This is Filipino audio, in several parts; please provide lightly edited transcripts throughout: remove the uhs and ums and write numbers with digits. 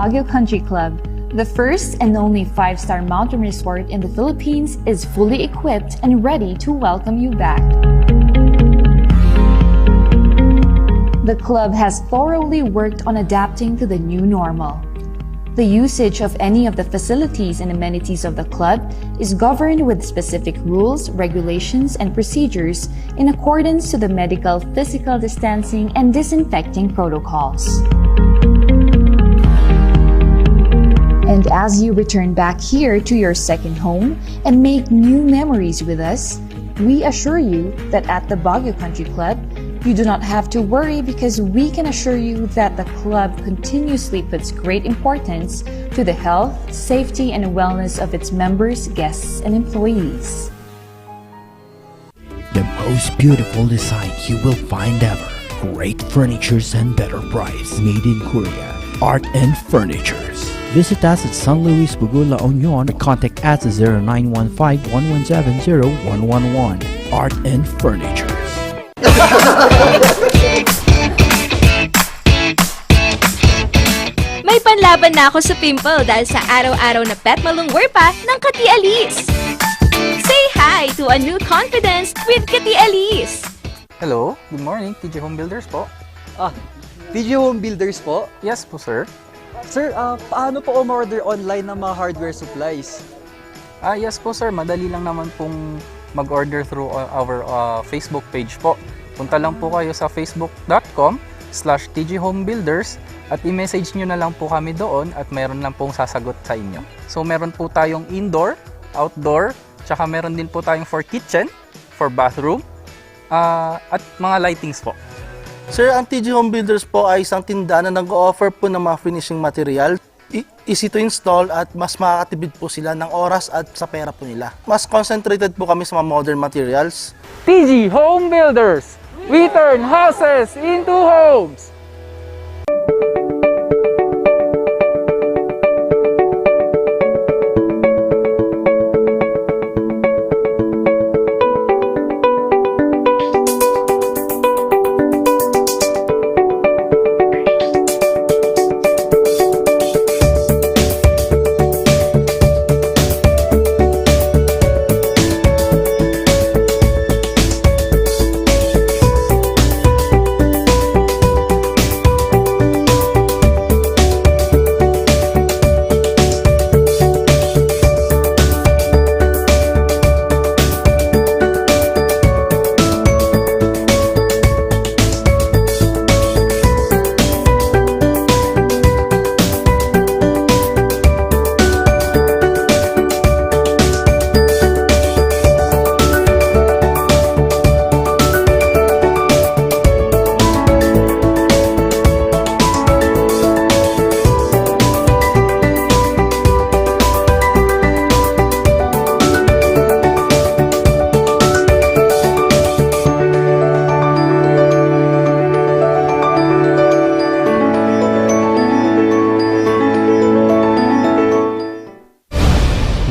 Baguio Country Club, the first and only 5-star mountain resort in the Philippines, is fully equipped and ready to welcome you back. The club has thoroughly worked on adapting to the new normal. The usage of any of the facilities and amenities of the club is governed with specific rules, regulations, and procedures in accordance to the medical, physical distancing, and disinfecting protocols. And as you return back here to your second home and make new memories with us, we assure you that at the Baguio Country Club, you do not have to worry because we can assure you that the club continuously puts great importance to the health, safety, and wellness of its members, guests, and employees. The most beautiful design you will find ever. Great furnitures and better price. Made in Korea. Art and Furnitures. Visit us at San Luis Bugo, La Union or contact us at 0915-117-0111. Art and Furnitures. May panlaban na ako sa pimple dahil sa araw-araw na pet malungwer pa ng Kati Alice. Say hi to a new confidence with Kati Alice. Hello, good morning, TJ Home Builders po. TJ Home Builders po? Yes po, sir. Sir, paano po umorder online ng mga hardware supplies? Yes po, sir. Madali lang naman pong mag-order through our Facebook page po. Punta lang po kayo sa facebook.com/tjhomebuilders at i-message nyo na lang po kami doon at meron lang pong sasagot sa inyo. So meron po tayong indoor, outdoor, tsaka meron din po tayong for kitchen, for bathroom, at mga lightings po. Sir, ang TJ Home Builders po ay isang tindahan na nag-o-offer po ng mga finishing material. Easy to install at mas makakatipid po sila ng oras at sa pera po nila. Mas concentrated po kami sa mga modern materials. TJ Home Builders! We turn houses into homes!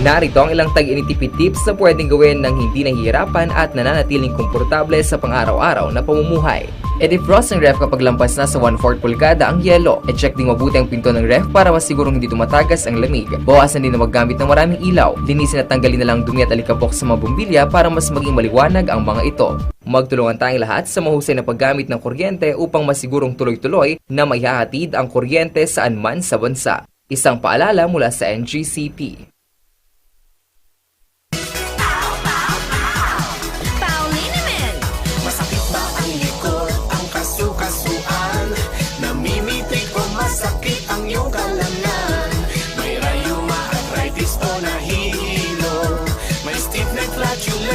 Narito ang ilang tag-initipid tips na pwedeng gawin ng hindi nahihirapan at nananatiling komportable sa pang-araw-araw na pamumuhay. I-defrost ang ref kapag lampas na sa 1/4 pulgada ang yelo. I-check ding mabuti ang pinto ng ref para masigurong hindi tumatagas ang lamig. Bawasan din na maggamit ng maraming ilaw. Linisin at tanggalin na lang dumi at alikabok sa mga bumbilya para mas maging maliwanag ang mga ito. Magtulungan tayong lahat sa mahusay na paggamit ng kuryente upang masigurong tuloy-tuloy na maihahatid ang kuryente saan man sa bansa. Isang paalala mula sa NGCP.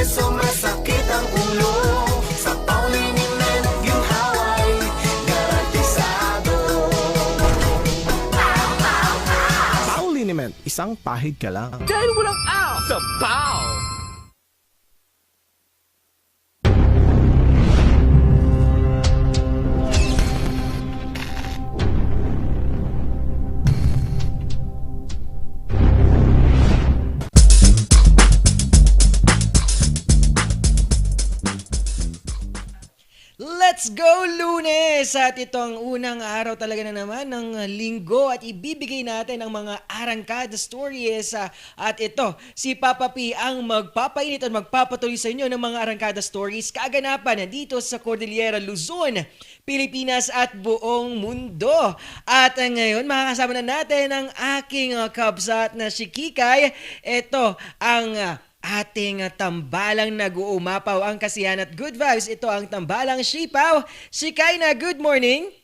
So masakit ang ulo sa Paulinimen, yung Hawaii garantisado. Paulinimen, isang pahid ka lang. Dahil walang out sa PAW. Let's go Lunes! At ito ang unang araw talaga na naman ng linggo at ibibigay natin ang mga arangkada stories. At ito, si Papa P ang magpapainit at magpapatuloy sa inyo ng mga arangkada stories kaganapan dito sa Cordillera, Luzon, Pilipinas at buong mundo. At ngayon, makakasama na natin ang aking kabsat na si Kikay. Ito ang ating tambalang nag-uumapaw ang kasiyahan at good vibes. Ito ang tambalang Sipaw. Shikay na, good morning!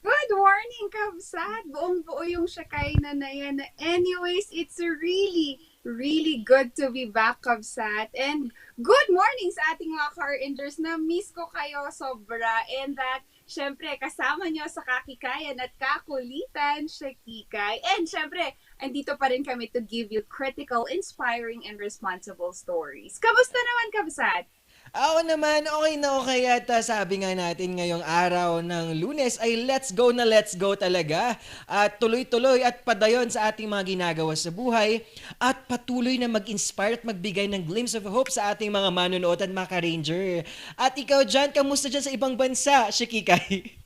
Good morning, Kabsat! Buong-buo yung Shakayna na yan. Anyways, it's really good to be back, Kabsat. And good morning sa ating mga car-enders na miss ko kayo sobra. And that, syempre, kasama nyo sa kakikayan at kakulitan, Shakikay. And syempre, andito pa rin kami to give you critical, inspiring, and responsible stories. Kamusta naman, Kabsat? Ako naman, okay na okay at sabi nga natin ngayong araw ng Lunes ay let's go na let's go talaga. At tuloy-tuloy at padayon sa ating mga ginagawa sa buhay at patuloy na mag-inspire at magbigay ng glimpse of hope sa ating mga manonood at mga ka-ranger. At ikaw dyan, kamusta dyan sa ibang bansa, Shikikay?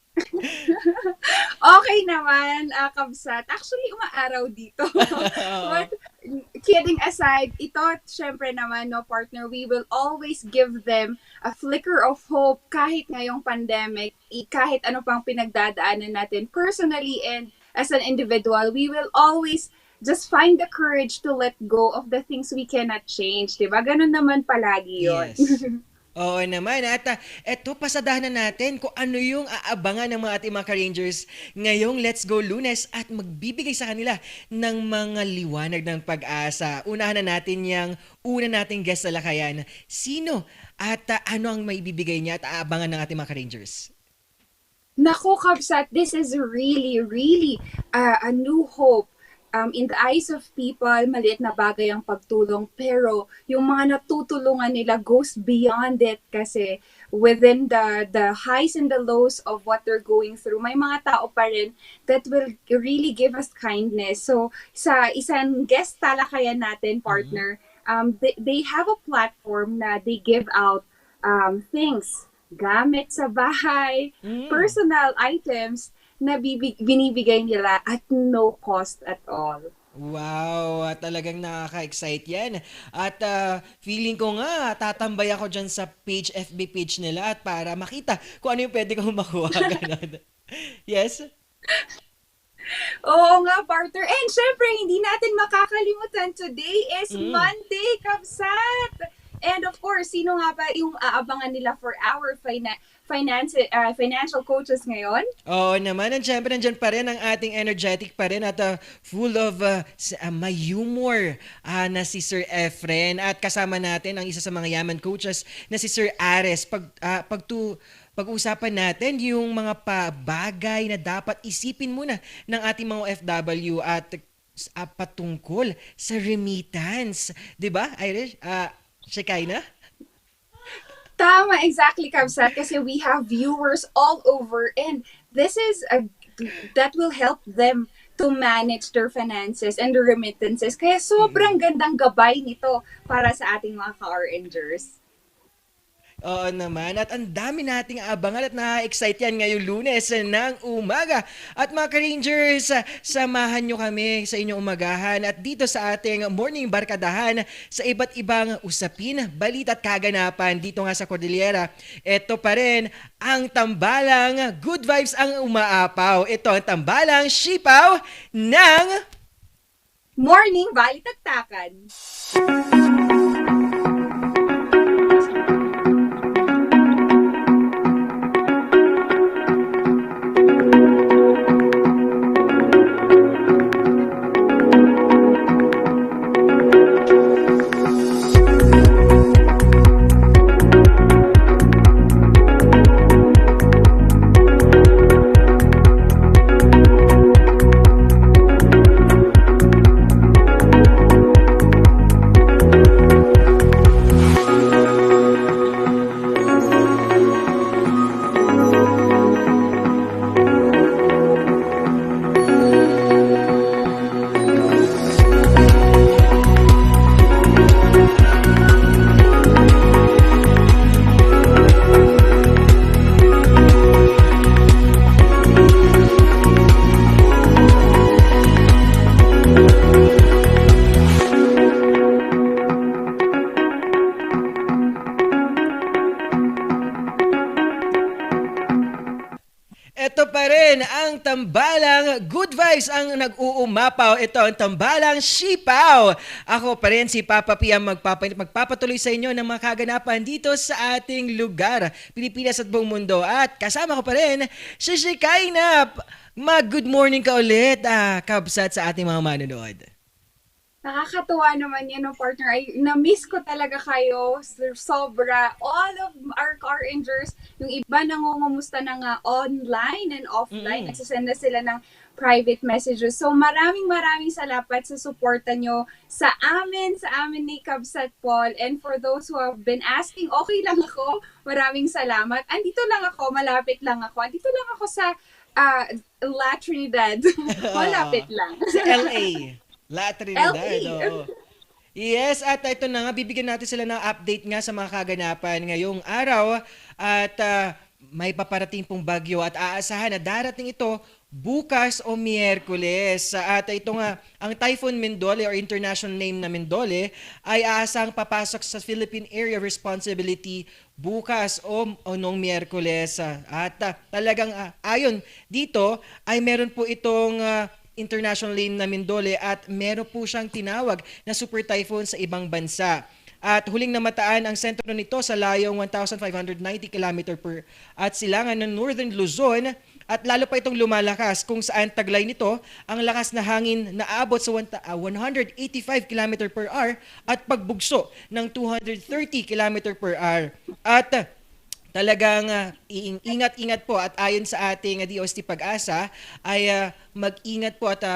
Okay naman, Kabsat. Actually, umaaraw dito. But kidding aside, ito, syempre naman, no, partner, we will always give them a flicker of hope kahit ngayong pandemic, kahit ano pang pinagdadaanan natin personally and as an individual, we will always just find the courage to let go of the things we cannot change, diba? Ganun naman palagi yun. Yes. Oo naman. At eto, pasadahan na natin kung ano yung aabangan ng mga ating mga ka-rangers ngayong Let's Go Lunes at magbibigay sa kanila ng mga liwanag ng pag-asa. Unahan na natin yung una nating guest sa lakayan. Sino at ano ang maibibigay niya at aabangan ng ating mga ka-rangers? Naku, Kabsat, this is really a new hope. In the eyes of people, maliit na bagay ang pagtulong. Pero yung mga natutulungan nila goes beyond it kasi within the highs and the lows of what they're going through, may mga tao pa rin that will really give us kindness. So, sa isang guest talakayan natin, partner, they have a platform na they give out things, gamit sa bahay, personal items, na binibigay nila at no cost at all. Wow, talagang nakaka-excite yan. At feeling ko nga, tatambay ako dyan sa FB page nila at para makita kung ano yung pwede kong makuha. Ganun. Yes? Oo nga, partner. And syempre, hindi natin makakalimutan, today is Monday, Kabsat! And of course, sino nga ba yung aabangan nila for our financial coaches ngayon? Oo naman. And syempre, nandyan pa rin ang ating energetic pa rin at full of may humor na si Sir Efren. At kasama natin ang isa sa mga yaman coaches na si Sir Ares. Pag-uusapan natin yung mga bagay na dapat isipin muna ng ating mga OFW at patungkol sa remittance. Diba, Irish? Shekina? Tama, exactly, Kabsat, kasi we have viewers all over and this is that will help them to manage their finances and their remittances. Kaya sobrang gandang gabay nito para sa ating mga ka-rangers. Oo naman. At ang dami nating abangan at na-excite yan ngayong Lunes ng umaga. At mga ka-rangers, samahan nyo kami sa inyong umagahan at dito sa ating morning barkadahan sa iba't ibang usapin, balita at kaganapan dito nga sa Cordillera. Ito pa rin ang tambalang Good Vibes ang umaapaw. Ito ang tambalang Sipaw ng Morning Balitaktakan. tambalang good vibes ang nag-uumapaw. Ito ang tambalang sipaw. Ako pa rin si Papa P ang magpapatuloy sa inyo ng mga kaganapan dito sa ating lugar, Pilipinas at buong mundo. At kasama ko pa rin si Shekinah. Mag-good morning ka ulit, kabsat sa ating mga manonood. Nakakatuwa naman yan, partner. Na-miss ko talaga kayo. Sobra. All of our car rangers, yung iba nangungumusta na nga online and offline. Nagsasend na sila ng private messages. So maraming salamat sa suporta nyo sa amin ni Kabsat Paul. And for those who have been asking, okay lang ako. Maraming salamat. Andito lang ako, malapit lang ako. Andito lang ako sa La Trinidad. Malapit lang. Sa LA. La Trinidad. Oo. Yes, at ito na nga, bibigyan natin sila ng update nga sa mga kaganapan ngayong araw. At may paparating pong bagyo at aasahan na darating ito bukas o Miyerkules. At ito nga, ang Typhoon Mindole or international name na Mindole ay aasahang papasok sa Philippine Area of Responsibility bukas o noong Miyerkules. At talagang ayon dito ay meron po itong international name na Mindole at meron po siyang tinawag na super typhoon sa ibang bansa. At huling namataan ang sentro nito sa layong 1,590 km at silangan ng Northern Luzon at lalo pa itong lumalakas kung saan taglay nito ang lakas na hangin na abot sa 185 km per hour at pagbugso ng 230 km per hour. At talagang ingat-ingat po at ayon sa ating DOST Pag-asa ay mag-ingat po at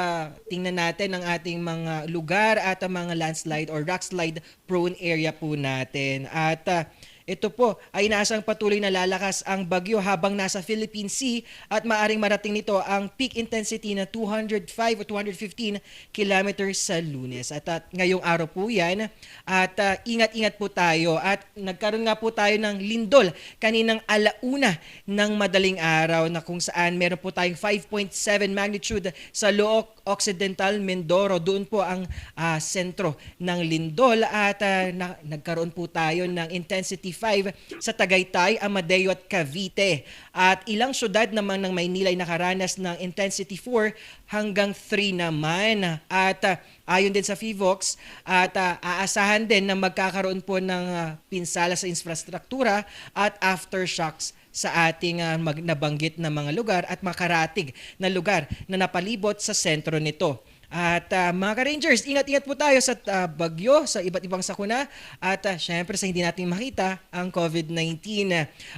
tingnan natin ang ating mga lugar at mga landslide or rockslide prone area po natin. At ito po ay inaasang patuloy na lalakas ang bagyo habang nasa Philippine Sea at maaring marating nito ang peak intensity na 205 o 215 kilometers sa Lunes. At ngayong araw po yan at ingat-ingat po tayo at nagkaroon nga po tayo ng lindol kaninang alauna ng madaling araw na kung saan meron po tayong 5.7 magnitude sa Looc Occidental, Mindoro. Doon po ang sentro ng lindol at nagkaroon po tayo ng intensity 5 sa Tagaytay, Amadeo at Cavite. At ilang syudad naman ng Maynila ay nakaranas ng intensity 4 hanggang 3 naman. At ayon din sa FIVOX at aasahan din na magkakaroon po ng pinsala sa infrastruktura at aftershocks sa ating nabanggit na mga lugar at makaratig na lugar na napalibot sa sentro nito. At mga ka-Rangers, ingat-ingat po tayo sa bagyo, sa iba't ibang sakuna at syempre sa hindi natin makita ang COVID-19.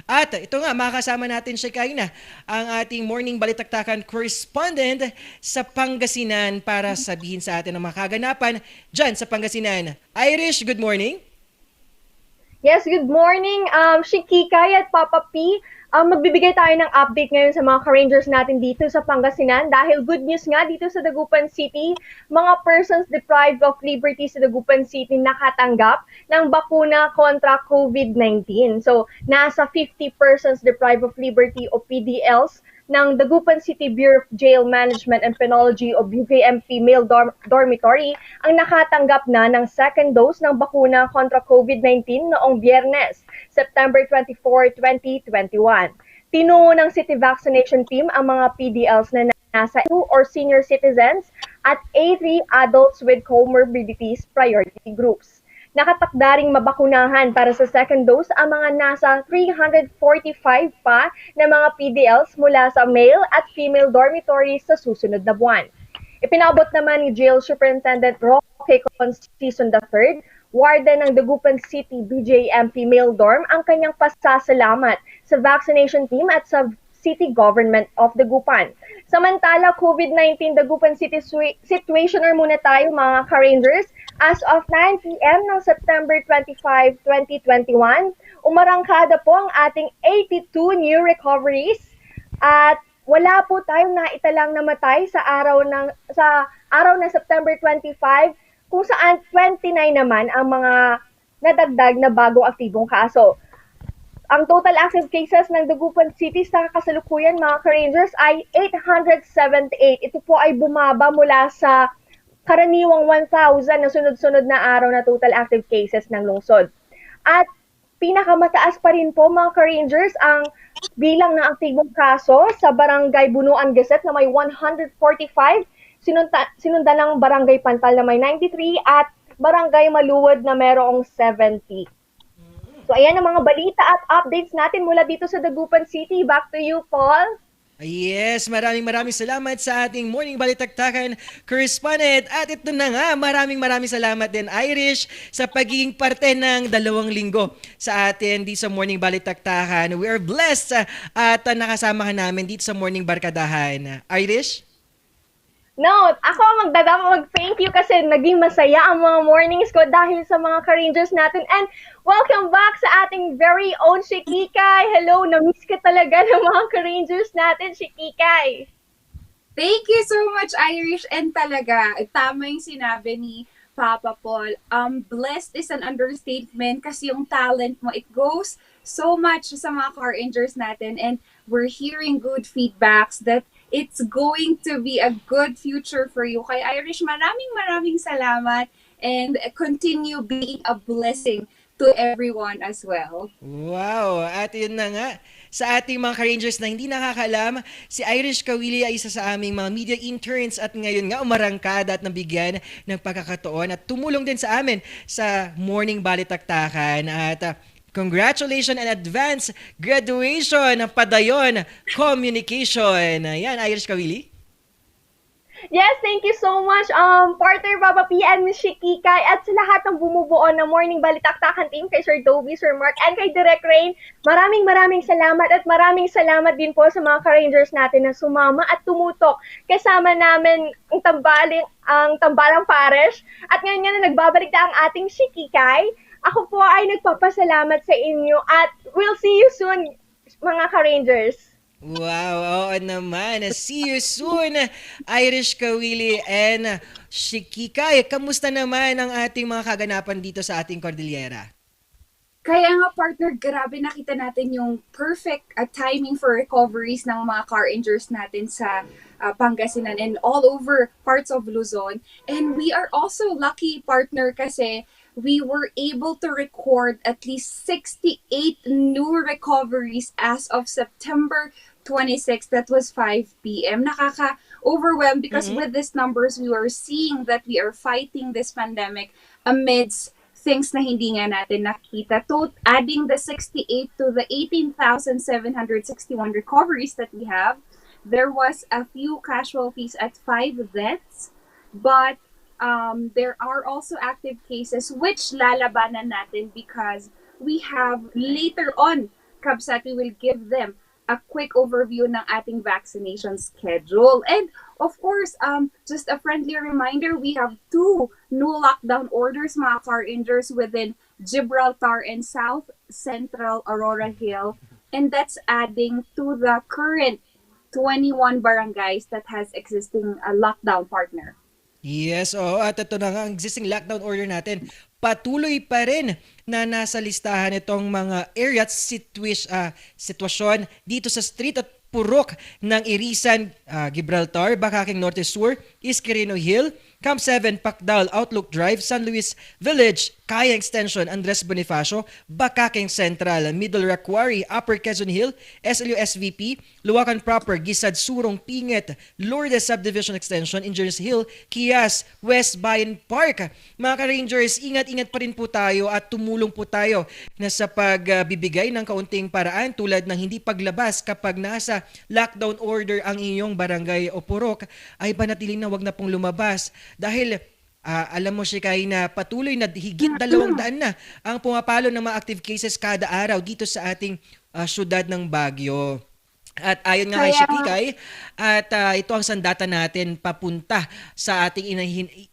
At ito nga, makakasama natin siya Shekinah, ang ating morning balitaktakan correspondent sa Pangasinan para sabihin sa atin ang mga kaganapan dyan sa Pangasinan. Irish, good morning. Yes, good morning, Shikikay at Papa P. Magbibigay tayo ng update ngayon sa mga ka-Rangers natin dito sa Pangasinan dahil good news nga dito sa Dagupan City, mga persons deprived of liberty sa Dagupan City nakatanggap ng bakuna kontra COVID-19. So, nasa 50 persons deprived of liberty o PDLs ng Dagupan City Bureau of Jail Management and Penology o BJMP Male Dormitory ang nakatanggap na ng second dose ng bakuna kontra COVID-19 noong Biyernes, September 24, 2021. Tinungo ng City Vaccination Team ang mga PDLs na nasa 2 or senior citizens at 80 adults with comorbidities priority groups. Nakatakdaring mabakunahan para sa second dose ang mga nasa 345 pa na mga PDLs mula sa male at female dormitories sa susunod na buwan. Ipinabot naman ni Jail Superintendent Roque Constitution III, warden ng Dagupan City BJMP Male Dorm, ang kanyang pasasalamat sa vaccination team at sa City Government of Dagupan. Samantala, COVID-19 Dagupan City situationer muna tayo mga ka-Rangers. As of 9 p.m. ng September 25, 2021, umarangkada po ang ating 82 new recoveries at wala po tayong naitalang namatay sa araw ng September 25 kung saan 29 naman ang mga nadagdag na bagong aktibong kaso. Ang total active cases ng Dagupan City sa kasalukuyan mga ka-Rangers ay 878. Ito po ay bumaba mula sa karaniwang 1,000 na sunod-sunod na araw na total active cases ng lungsod. At pinakamataas pa rin po mga ka-Rangers ang bilang ng aktibong kaso sa Barangay Bunuan Gazette na may 145, sinundan ng Barangay Pantal na may 93 at Barangay Maluwad na merong 70. So ayan ang mga balita at updates natin mula dito sa Dagupan City. Back to you, Paul. Yes, maraming salamat sa ating Morning Balitaktakan correspondent. At ito na nga, maraming salamat din Irish sa pagiging parte ng 2 linggo sa atin dito sa Morning Balitaktakan. We are blessed at nakasama ka namin dito sa Morning Barkadahan. Irish? No, ako mag-thank you kasi naging masaya ang mga mornings ko dahil sa mga ka-Rangers natin. And welcome back sa ating very own Shikikay. Hello, na-miss ka talaga ng mga ka-Rangers natin, Shikikay. Thank you so much, Irish. And talaga, tama yung sinabi ni Papa Paul. Blessed is an understatement kasi yung talent mo, it goes so much sa mga ka-Rangers natin. And we're hearing good feedbacks that it's going to be a good future for you. Kay Irish, maraming salamat and continue being a blessing to everyone as well. Wow! At yun na nga, sa ating mga ka-Rangers na hindi nakakalam, si Irish Kawili ay isa sa aming mga media interns at ngayon nga umarangkada at nabigyan ng pagkakataon at tumulong din sa amin sa Morning Balitaktakan. At congratulations and advance graduation ng Padayon Communication. Yan, Irish Kawili. Yes, thank you so much, partner Papa P and Miss Shikikay at sa lahat ng bumubuo ng Morning Balitaktakan team, kay Sir Dobie, Sir Mark, and kay Direk Rain. Maraming salamat at maraming salamat din po sa mga ka-Rangers natin na sumama at tumutok kasama namin ang Tambalang Parish. At ngayon nga na nagbabalik na ang ating Shikikay. Ako po ay nagpapasalamat sa inyo at we'll see you soon, mga ka-Rangers. Wow, oo naman. See you soon, Irish Kawili and Shikikay. Kamusta naman ang ating mga kaganapan dito sa ating Cordillera? Kaya nga partner, grabe nakita natin yung perfect timing for recoveries ng mga car injuries natin sa Pangasinan and all over parts of Luzon. And we are also lucky partner kasi we were able to record at least 68 new recoveries as of September 26. That was 5 p.m. Nakaka-overwhelmed because with these numbers, we are seeing that we are fighting this pandemic amidst things na hindi nga natin nakita. Adding the 68 to the 18,761 recoveries that we have, there was a few casualties at 5 deaths, but there are also active cases which lalabanan natin because we have later on, Kabsat, we will give them a quick overview ng ating vaccination schedule. And of course, just a friendly reminder, we have 2 new lockdown orders, mga car injuries within Gibraltar and South Central Aurora Hill. And that's adding to the current 21 barangays that has existing lockdown partner. Yes, at ito na nga, ang existing lockdown order natin, patuloy pa rin na nasa listahan itong mga area at sitwasyon dito sa street at purok ng Irisan, Gibraltar, Bakaking Norte Sur, Isquirino Hill, Camp 7, Pacdal, Outlook Drive, San Luis Village, Kaya Extension, Andres Bonifacio, Bakaking Central, Middle Raquari, Upper Quezon Hill, SLU SVP, Luwakan Proper, Gisad, Surong, Pinget, Lourdes Subdivision Extension, Engineers Hill, Kias, West Bayan Park. Mga ka-Rangers, ingat-ingat pa rin po tayo at tumulong po tayo na sa pagbibigay ng kaunting paraan tulad ng hindi paglabas kapag nasa lockdown order ang inyong barangay o purok ay panatiling na wag na pong lumabas dahil alam mo Shikay na patuloy na higit 200 na ang pumapalo ng mga active cases kada araw dito sa ating syudad ng Baguio. At ayon nga kay Shikay, at ito ang sandata natin papunta sa ating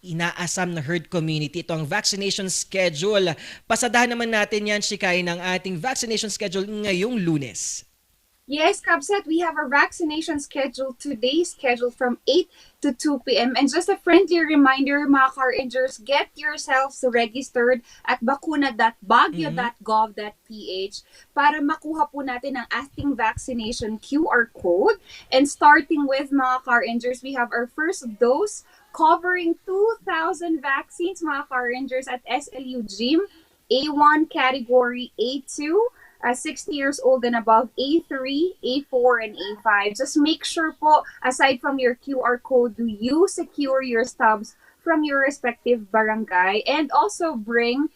inaasam na herd community. Ito ang vaccination schedule. Pasadahan naman natin yan Shikay ng ating vaccination schedule ngayong Lunes. Yes, Kabsat, we have our vaccination schedule today, scheduled from 8 to 2 p.m. And just a friendly reminder, mga car injuries, get yourselves registered at bakuna.baguio.gov.ph para makuha po natin ang ating vaccination QR code. And starting with mga car injuries, we have our first dose covering 2,000 vaccines, mga car injuries, at SLU Gym A1 category, A2, 60 years old and above, A3, A4, and A5. Just make sure po, aside from your QR code, do you secure your stubs from your respective barangay, and also bring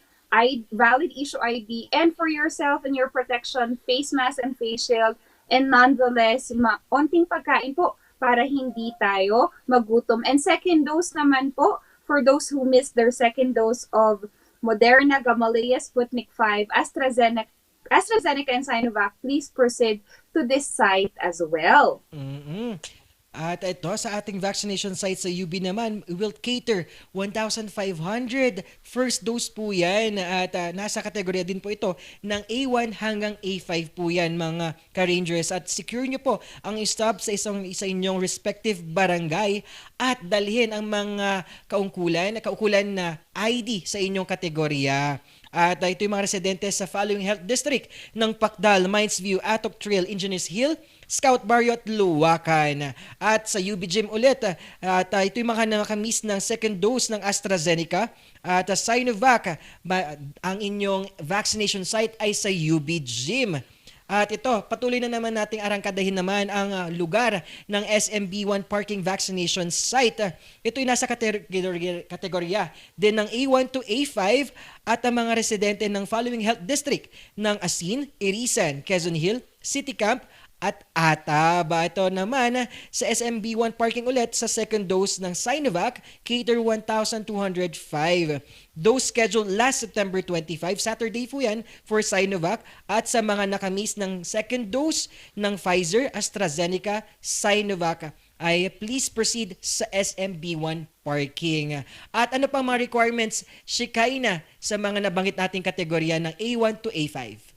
valid issue ID, and for yourself and your protection, face mask and face shield, and nonetheless, onting pagkain po para hindi tayo magutom. And second dose naman po, for those who missed their second dose of Moderna, Gamaleya, Sputnik 5, AstraZeneca and Sinovac, please proceed to this site as well. At ito, sa ating vaccination site sa UB naman, we will cater 1,500 first dose po yan. At nasa kategorya din po ito ng A1 hanggang A5 po yan, mga ka-Rangers. At secure nyo po ang stop sa isa inyong respective barangay at dalhin ang mga kaukulan na ID sa inyong kategorya. At ito yung mga residente sa following health district ng Pacdal, Mines View, Atop Trail, Engineers Hill, Scout Barrio at Luwakan. At sa UB Gym ulit, at ito yung mga nakamiss ng second dose ng AstraZeneca at Sinovac. Ang inyong vaccination site ay sa UB Gym. At ito, patuloy na naman nating arangkadahin naman ang lugar ng SMB1 Parking Vaccination Site. Ito yung nasa kategorya din ng A1 to A5 at ang mga residente ng following health district ng Asin, Irisan, Quezon Hill, City Camp, at Atab. Ito naman sa SMB1 parking ulit sa second dose ng Sinovac, cater 1,205. Dose scheduled last September 25, Saturday po yan for Sinovac, at sa mga nakamiss ng second dose ng Pfizer, AstraZeneca, Sinovac ay please proceed sa SMB1 parking. At ano pang mga requirements, Shikaina, sa mga nabanggit nating kategorya ng A1 to A5?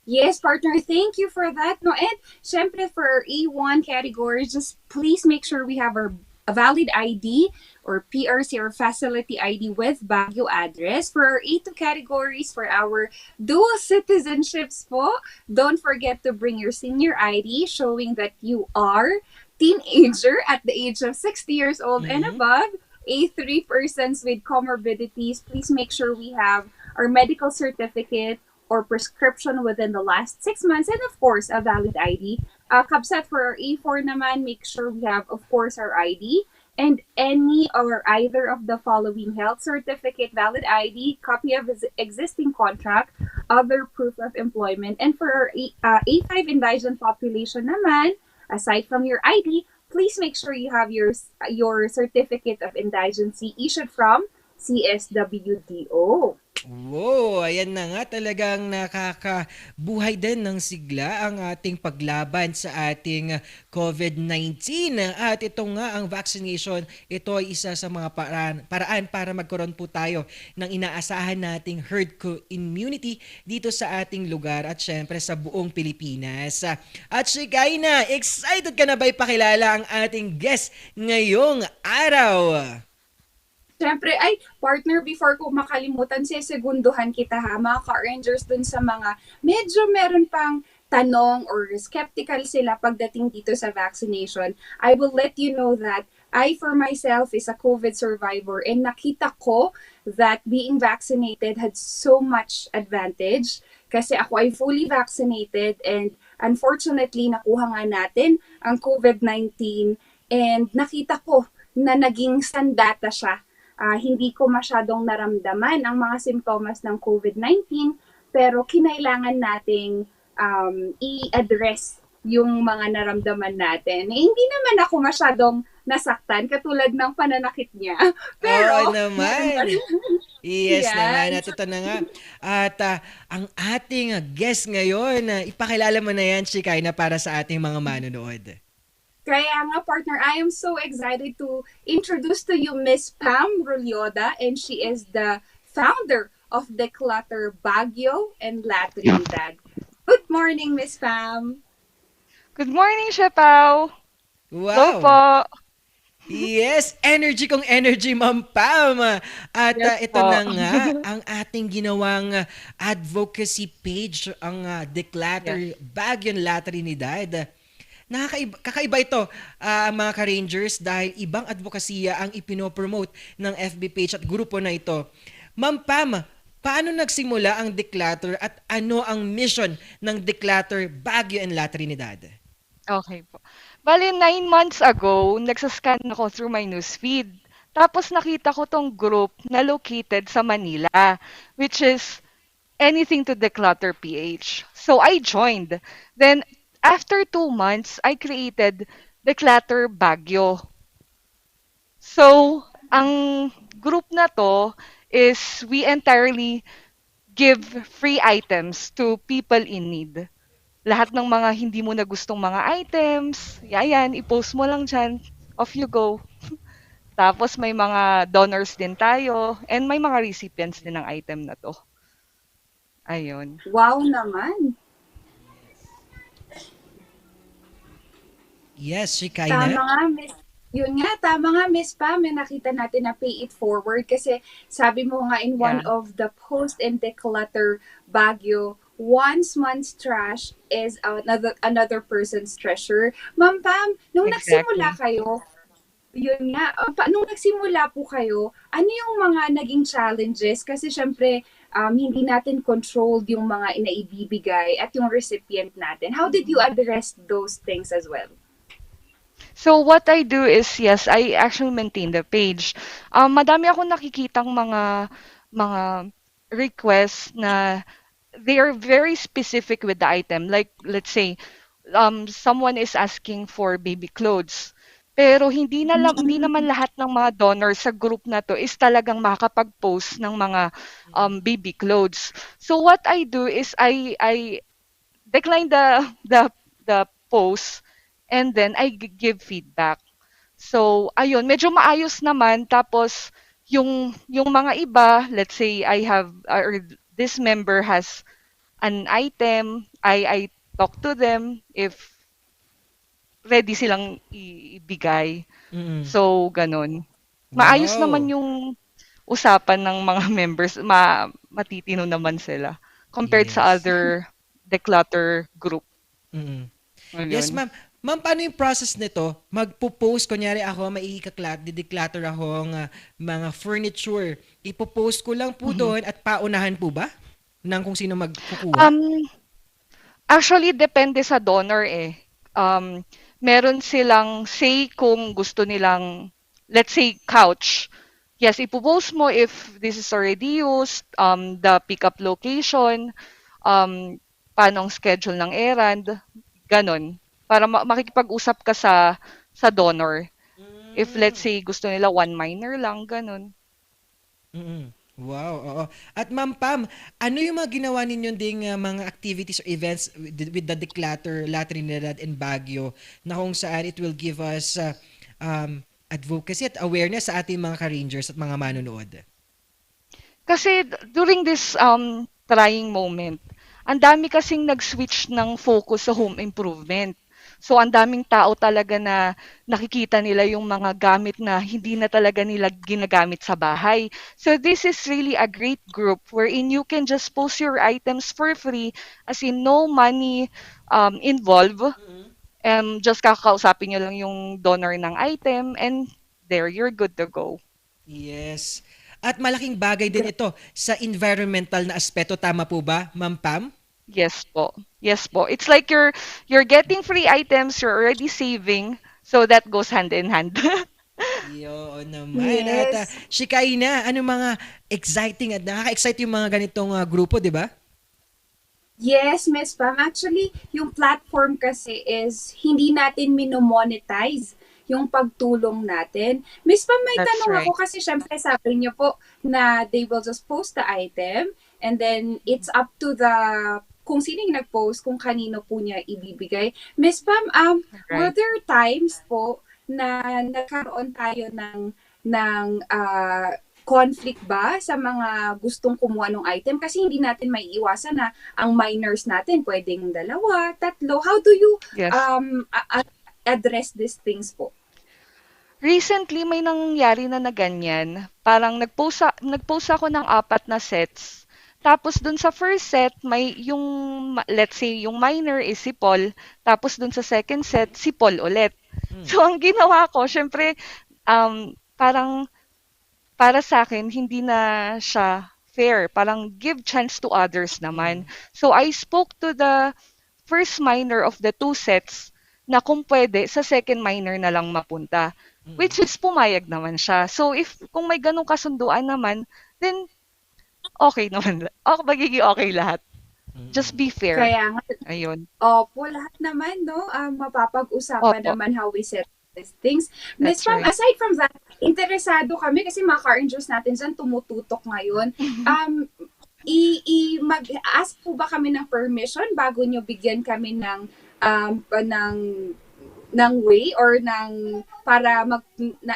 Yes, partner, thank you for that. No, and syempre for A1 category, just please make sure we have a valid ID or PRC or facility ID with Baguio address. For our A2 categories, for our dual citizenships po, don't forget to bring your senior ID showing that you are teenager at the age of 60 years old and above. A3 persons with comorbidities, please make sure we have our medical certificate or prescription within the last 6 months, and of course, a valid ID. Kabsat for our A4 naman, make sure we have, of course, our ID and any or either of the following: health certificate, valid ID, copy of existing contract, other proof of employment. And for our A5 indigent population naman, aside from your ID, please make sure you have your certificate of indigency issued from CSWDO. Wow, ayan na nga, talagang nakakabuhay din ng sigla ang ating paglaban sa ating COVID-19. At ito nga ang vaccination, ito ay isa sa mga paraan para magkaroon po tayo ng inaasahan nating herd immunity dito sa ating lugar at syempre sa buong Pilipinas. At Shikaina, excited ka na ba ipakilala ang ating guest ngayong araw? Siyempre, partner, before ko makalimutan, segunduhan kita ha, mga ka-Rangers, dun sa mga medyo meron pang tanong or skeptical sila pagdating dito sa vaccination. I will let you know that I, for myself, is a COVID survivor, and nakita ko that being vaccinated had so much advantage kasi ako ay fully vaccinated, and unfortunately, nakuha nga natin ang COVID-19, and nakita ko na naging sandata siya. Hindi ko masyadong naramdaman ang mga simptomas ng COVID-19, pero kinailangan nating i-address yung mga naramdaman natin. Hindi naman ako masyadong nasaktan katulad ng pananakit niya. Pero naman. Yes naman. At ito na nga. At ang ating guest ngayon, ipakilala mo na yan, Shikaina, para sa ating mga manonood. Kaya nga, partner, I am so excited to introduce to you Miss Pam Rulyoda, and she is the founder of Declutter Baguio and La Trinidad. Good morning, Miss Pam. Good morning, Shepaw. Wow. Hello po. Yes, energy kong energy, Ma'am Pam. At Yes ito po. na nga ang ating ginawang advocacy page, ang Declutter Baguio and La Trinidad. Kakaiba ito, mga ka-Rangers, dahil ibang advokasya ang ipinopromote ng FB page at grupo na ito. Ma'am Pam, paano nagsimula ang Declutter at ano ang mission ng Declutter Baguio and La Trinidad? Okay po. Bali, 9 months ago, nagsascan ako through my newsfeed. Tapos nakita ko tong group na located sa Manila, which is Anything to Declutter PH. So I joined. Then, after 2 months, I created Declutter Baguio. So, ang group na to is we entirely give free items to people in need. Lahat ng mga hindi mo na gustong mga items, yan, i-post mo lang dyan, off you go. Tapos may mga donors din tayo, and may mga recipients din ng item na to. Ayun. Wow naman. Yes, si Tama Kaina. nga, Miss. Yun nga, tama nga, Miss Pam, may nakita natin na pay it forward kasi sabi mo nga in one Yeah. of the post and declutter Baguio, once month's trash is another person's treasure. Ma'am Pam, nung nagsimula kayo, yun nga, nung nagsimula po kayo, ano yung mga naging challenges? Kasi syempre, hindi natin controlled yung mga inaibibigay at yung recipient natin. How did you address those things as well? So what I do is, yes, I actually maintain the page. Madami ako nakikitang mga requests na they are very specific with the item. Like, let's say, someone is asking for baby clothes. Pero hindi naman lahat ng mga donors sa group na to is talagang makakapag-post ng mga baby clothes. So what I do is I decline the post and then I give feedback. So ayun, medyo maayos naman. Tapos yung mga iba, let's say I have or this member has an item, I talk to them if ready silang ibigay. Mm-mm. So, ganun. Maayos Wow. naman yung usapan ng mga members. Matitino naman sila compared sa Yes. other declutter group. Mm-mm. Ayun. Yes, ma'am. Ma'am, paano yung process nito? Magpo-post, kunyari ako, di-declutter akong mga furniture. Ipo-post ko lang po doon at paunahan po ba? Ng kung sino magkukuha? Actually, depende sa donor eh. Meron silang say kung gusto nilang, let's say, couch. Yes, ipopost mo if this is already used, the pickup location, paano ang schedule ng errand, ganon. Para makikipag-usap ka sa donor. If let's say gusto nila one minor lang, ganon. Mm-mm. Wow, oo. At Ma'am Pam, ano yung mga ginawa ninyo ding mga activities or events with the Declutter, La Trinidad and Baguio na kung saan it will give us advocacy at awareness sa ating mga ka-rangers at mga manonood? Kasi during this trying moment, ang dami kasing nag-switch ng focus sa home improvement. So ang daming tao talaga na nakikita nila yung mga gamit na hindi na talaga nila ginagamit sa bahay. So this is really a great group wherein you can just post your items for free, as in no money involved. Just kakausapin nyo lang yung donor ng item and there, you're good to go. Yes. At malaking bagay din ito sa environmental na aspeto. Tama po ba, Ma'am Pam? Yes po. Yes po. It's like you're getting free items, you're already saving, so that goes hand in hand. Yun naman. At Shikaina, ano mga exciting at nakaka-excite yung mga ganitong grupo, di ba? Yes, Miss Pam. Actually, yung platform kasi is hindi natin minomonetize yung pagtulong natin. Miss Pam, may That's tanong right. ako kasi syempre sabi niyo po na they will just post the item and then it's up to the kung sino yung nag-post, kung kanino po niya ibibigay. Miss Pam, were there times po na nagkaroon tayo ng conflict ba sa mga gustong kumuha ng item? Kasi hindi natin may iwasan na ang minors natin pwedeng 2, 3. How do you Yes. address these things po? Recently, may nangyari na ganyan. Parang nag-post ako ng 4 na sets. Tapos dun sa first set, may yung, let's say, yung minor is si Paul. Tapos dun sa second set, si Paul ulit. So, ang ginawa ko, syempre, parang para sa akin, hindi na siya fair. Parang give chance to others naman. So I spoke to the first minor of the two sets na kung pwede, sa second minor na lang mapunta. Which is pumayag naman siya. So if kung may ganong kasunduan naman, then okay naman. Magiging okay lahat. Just be fair. Kaya nga, Ayun. opo, lahat naman, no? Mapapag-usapan Opo. naman how we set these things. Miss That's Pam, right. aside from that, interesado kami kasi mga car rangers natin dyan tumututok ngayon. Mag-ask po ba kami ng permission bago nyo bigyan kami ng way or para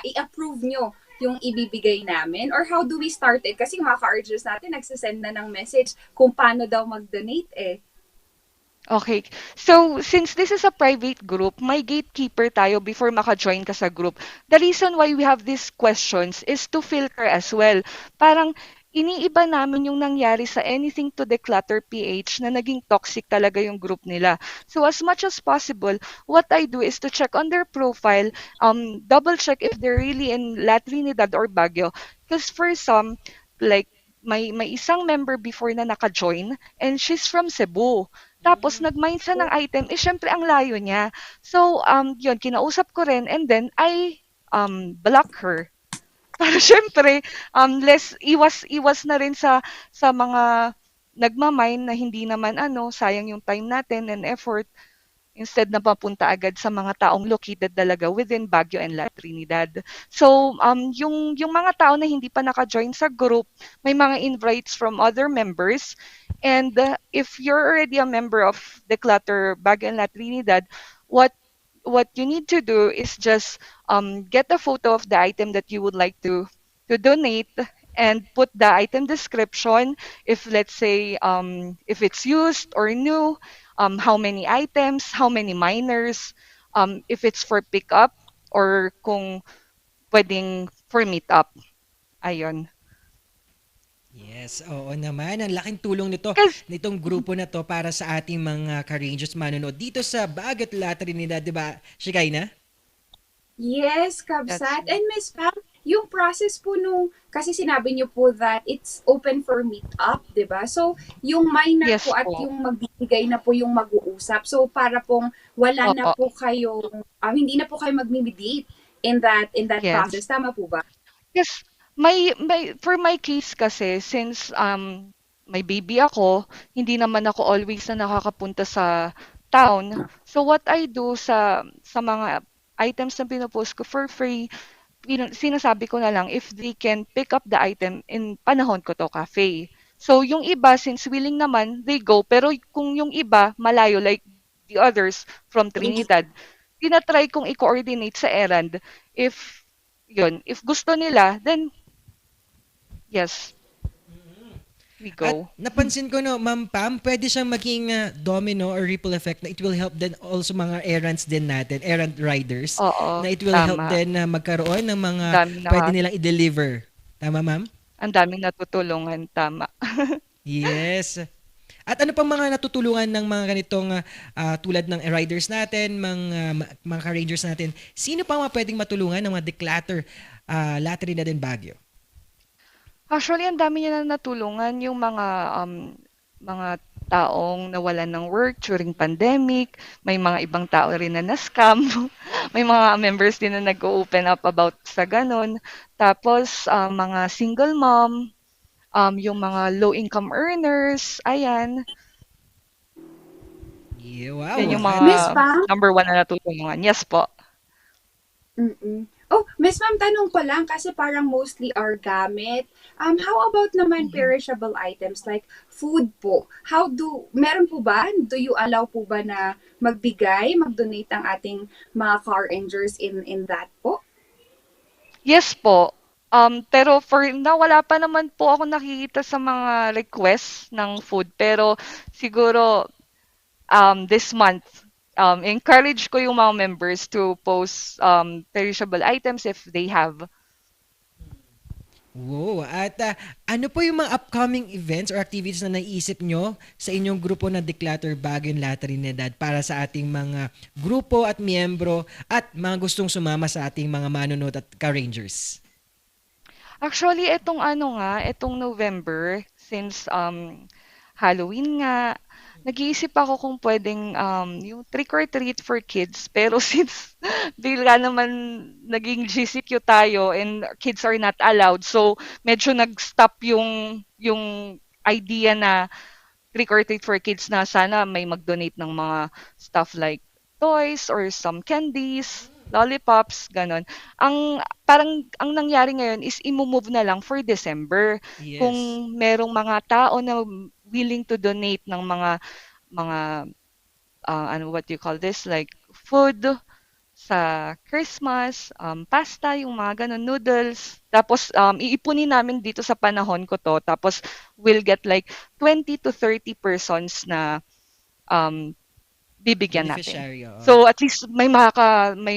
i-approve nyo yung ibibigay namin? Or how do we start it? Kasi mga ka-urgers natin nagsasend na ng message kung paano daw mag-donate eh. Okay. So, since this is a private group, may gatekeeper tayo before maka-join ka sa group. The reason why we have these questions is to filter as well. Parang iniiba namin yung nangyari sa Anything to Declutter PH na naging toxic talaga yung group nila. So as much as possible, what I do is to check on their profile, double check if they're really in La Trinidad or Baguio. Because for some, like may isang member before na naka-join and she's from Cebu. Tapos nag-mind siya ng item, syempre ang layo niya. So yun, kinausap ko rin and then I block her. Para syempre, iwas na rin sa mga nagmamine na hindi naman sayang yung time natin and effort instead na papunta agad sa mga taong located talaga within Baguio and La Trinidad. So, yung mga tao na hindi pa naka-join sa group, may mga invites from other members. And if you're already a member of Declutter Baguio and La Trinidad, what you need to do is just get a photo of the item that you would like to donate and put the item description, if let's say if it's used or new, how many items, how many minors, if it's for pickup or kung pwedeng for meetup. Ayun. Yes, oo naman. Ang laking tulong nitong grupo na to para sa ating mga ka-rangers manonood dito sa Baguio at La Trinidad, di ba, Shikaina? Yes, Kabsat. And Miss Pam, yung process po kasi sinabi niyo po that it's open for meet-up, di ba? So, yung minor Yes po at po. yung magbibigay na po yung mag-uusap. So, para pong wala na po kayong, hindi na po kayo mag-mediate in that Yes. process. Tama po ba? Yes, may for my case kasi since may baby ako, hindi naman ako always na nakakapunta sa town. So what I do sa mga items na pinopost ko for free, sinasabi ko na lang if they can pick up the item in Panahon Ko To Cafe. So yung iba since willing naman, they go, pero kung yung iba malayo like the others from Trinidad, tinatry kong i-coordinate sa errand. If gusto nila, then yes, we At go. napansin ko Ma'am Pam, pwede siyang maging domino or ripple effect na it will help din also mga errands din natin, errand riders. Oo, Na it will help tama. din na magkaroon ng mga Dami pwede nilang i-deliver. Tama, Ma'am? Ang daming natutulungan, tama. Yes. At ano pang mga natutulungan ng mga ganitong tulad ng riders natin, mga ka-rangers natin? Sino pa mga pwedeng matulungan ng mga declutter La Trinidad and Baguio? Actually, ang dami niya na natulungan yung mga taong nawalan ng work during pandemic. May mga ibang tao rin na na-scam. May mga members din na nag-open up about sa ganun. Tapos, mga single mom, yung mga low-income earners, ayan. Yeah, wow. Yan yung Miss mga Pam? number one na natutulungan. Yes po. Mm-mm. Oh, Miss Ma'am, tanong ko lang kasi parang mostly our gamit. How about naman perishable items like food po? Meron po ba? Do you allow po ba na mag-donate ang ating mga car rangers in that po? Yes po. Pero for now, wala pa naman po ako nakikita sa mga requests ng food. Pero siguro this month, encourage ko yung mga members to post perishable items if they have. Wow. At ano po yung mga upcoming events or activities na naisip nyo sa inyong grupo na Declutter Baguio and La Trinidad para sa ating mga grupo at miyembro at mga gustong sumama sa ating mga manunod at ka-rangers? Actually, etong November, since Halloween nga, nag-iisip ako kung pwedeng yung trick or treat for kids. Pero since bigla naman naging GCQ tayo and kids are not allowed, so medyo nag-stop yung idea na trick or treat for kids na sana may mag-donate ng mga stuff like toys or some candies, lollipops, ganon. Ang nangyari ngayon is i-move na lang for December. Kung Yes. merong mga tao na willing to donate ng mga what do you call this, like food sa Christmas, pasta, yung mga ganun, noodles. Tapos, iipunin namin dito sa panahon ko to. Tapos, we'll get like 20 to 30 persons na um, bibigyan natin. Beneficiary, oo. So, at least may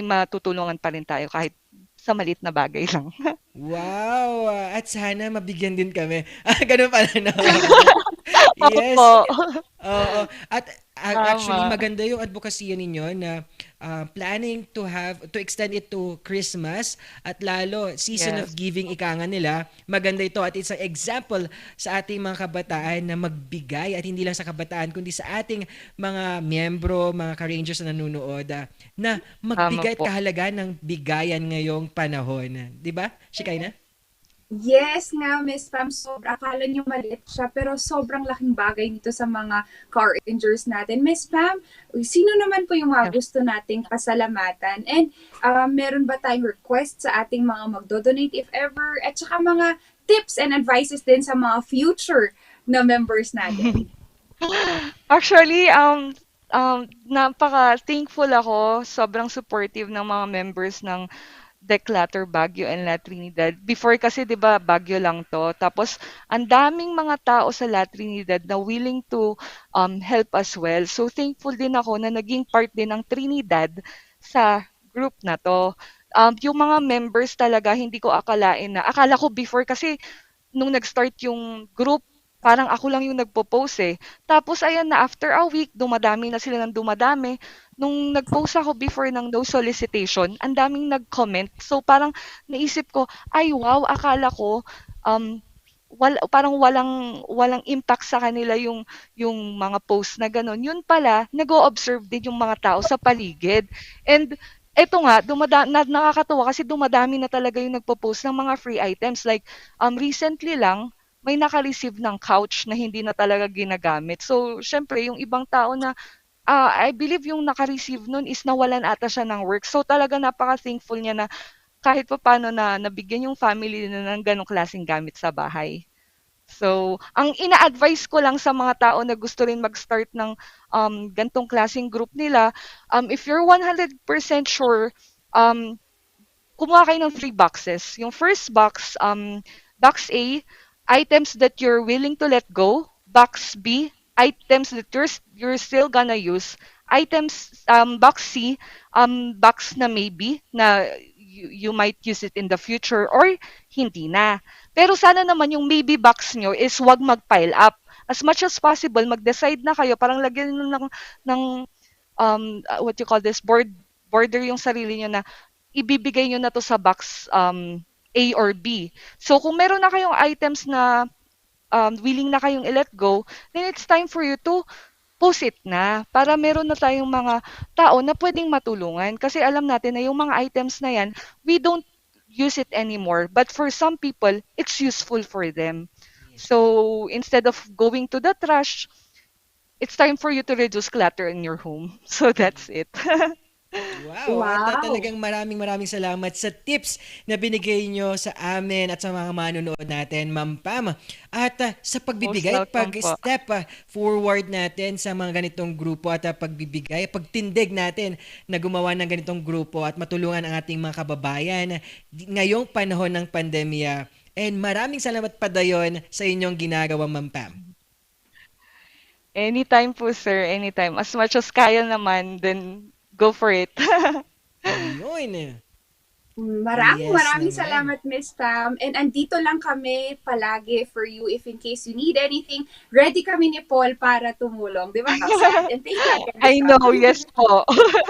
matutulungan pa rin tayo kahit sa maliit na bagay lang. Wow! At sana mabigyan din kami. Ganun pala naman. Yes. Opo. Oo. At actually Tama. maganda yung advokasya ninyo na planning to extend it to Christmas at lalo season of Yes. giving ika nga nila. Maganda ito at it's an example sa ating mga kabataan na magbigay at hindi lang sa kabataan kundi sa ating mga miyembro, mga ka-rangers na nanonood na magbigay at po. kahalaga ng bigayan ngayong panahon. 'Di ba? Shikaina? Yes nga, Miss Pam, akala nyo maliit siya, pero sobrang laking bagay nito sa mga car rangers natin. Miss Pam, sino naman po yung mga gusto nating pasalamatan? And meron ba tayong request sa ating mga magdodonate if ever? At saka mga tips and advices din sa mga future na members natin. Actually, napaka-thankful ako. Sobrang supportive ng mga members ng Declutter Baguio and La Trinidad. Before kasi 'di ba Baguio lang 'to. Tapos ang daming mga tao sa La Trinidad na willing to help as well. So thankful din ako na naging part din ng Trinidad sa group na 'to. Yung mga members talaga hindi ko akala ko before kasi nung nag-start yung group, parang ako lang yung nagpo-post eh. Tapos ayan na after a week, dumadami na sila ng dumadami. Nung nag-post ako before ng no solicitation, ang daming nag-comment. So parang naisip ko, ay wow, akala ko parang walang impact sa kanila yung mga post na gano'n. Yun pala, nag-o-observe din yung mga tao sa paligid. And eto nga, nakakatuwa kasi dumadami na talaga yung nagpo-post ng mga free items. Like, recently lang, may naka-receive ng couch na hindi na talaga ginagamit. So, syempre, yung ibang tao na I believe yung naka-receive nun is nawalan ata siya ng work. So talaga napaka-thankful niya na kahit pa paano na nabigyan yung family na ng ganong klaseng gamit sa bahay. So, ang ina-advise ko lang sa mga tao na gusto rin mag-start ng gantong klaseng group nila, if you're 100% sure, kumuha kayo ng 3 boxes. Yung first box, box A, items that you're willing to let go. Box B, items that you're still gonna use. Items, box C, box na maybe, na you might use it in the future or hindi na. Pero sana naman yung maybe box nyo is wag mag-pile up. As much as possible, mag-decide na kayo, parang lagyan nyo ng what you call this, border yung sarili nyo na ibibigay nyo na to sa box A or B. So kung meron na kayong items na willing na kayong i-let go, then it's time for you to post it na para meron na tayong mga tao na pwedeng matulungan. Kasi alam natin na yung mga items na yan, we don't use it anymore. But for some people, it's useful for them. So instead of going to the trash, it's time for you to reduce clutter in your home. So that's it. Wow! At talagang maraming salamat sa tips na binigay nyo sa amin at sa mga manonood natin, Ma'am Pam. At sa pagbibigay, Most welcome po. pag-step forward natin sa mga ganitong grupo at pagbibigay, pagtindig natin na gumawa ng ganitong grupo at matulungan ang ating mga kababayan ngayong panahon ng pandemya. And maraming salamat pa dayon sa inyong ginagawa, Ma'am Pam. Anytime po, sir. Anytime. As much as kaya naman, then go for it. Yun. Maraming Yes naman. salamat, Miss Pam. And andito lang kami palagi for you if in case you need anything. Ready kami ni Paul para tumulong. Di ba, Kapsat? And thank you again, Miss I know, Pam. yes po.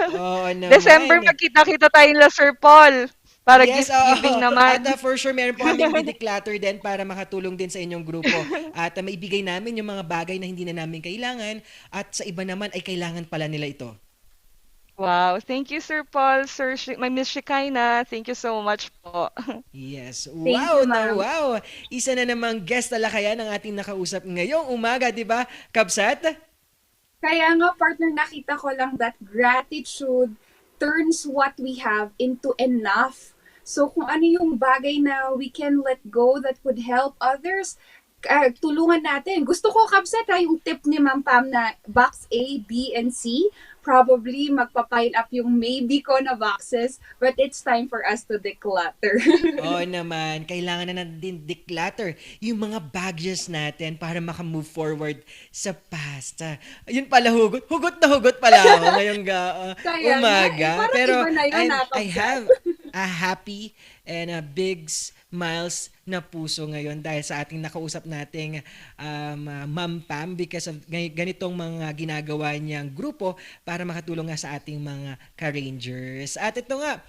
Oo naman. December, magkita-kita tayo la Sir Paul. Para Yes, gift-giving naman. At for sure, meron po kaming declutter din para makatulong din sa inyong grupo. At maibigay namin yung mga bagay na hindi na namin kailangan at sa iba naman ay kailangan pala nila ito. Wow, thank you Sir Paul, my Miss Shekinah. Thank you so much po. Yes. Thank Wow you, na ma'am. wow. Isa na namang guest talakayan ang ating nakausap ngayong umaga, di ba, Kabsat? Kaya nga, partner, nakita ko lang that gratitude turns what we have into enough. So kung ano yung bagay na we can let go that would help others, tulungan natin. Gusto ko, Kabsat, yung tip ni Ma'am Pam na box A, B, and C, probably magpapile up yung maybe ko na boxes, but it's time for us to declutter. Oo naman, kailangan na din declutter yung mga bagges natin para makamove forward sa past. Yun pala, hugot na hugot pala ako ngayong Kaya nga, umaga. parang Pero iba na yun, I have a happy and a big smiles na puso ngayon dahil sa ating nakausap nating Ma'am Pam because of ganitong mga ginagawa niyang grupo para makatulong nga sa ating mga ka-Rangers. At ito nga,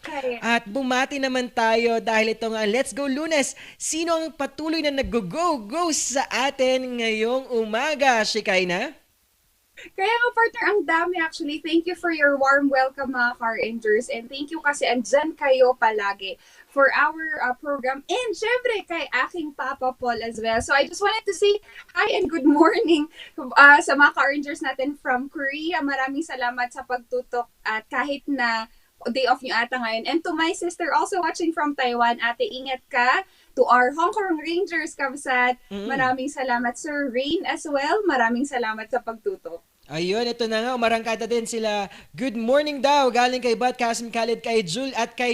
at bumati naman tayo dahil ito nga, Let's Go Lunes. Sino ang patuloy na nag-go-go sa atin ngayong umaga, Shekinah? Kaya nga, partner, ang dami actually. Thank you for your warm welcome, mga Car-Rangers. And thank you kasi andyan kayo palagi for our program. And syempre, kay aking Papa Paul as well. So I just wanted to say hi and good morning sa mga Car-Rangers natin from Korea. Maraming salamat sa pagtutok at kahit na day off nyo ata ngayon. And to my sister also watching from Taiwan, ate, ingat ka. To our Hong Kong Rangers, Kabsat, maraming salamat. Sir Rain as well, maraming salamat sa pagtutok. Ayun, ito na nga, umarangkada din sila. Good morning daw, galing kay Bat, Kasim Khalid, kay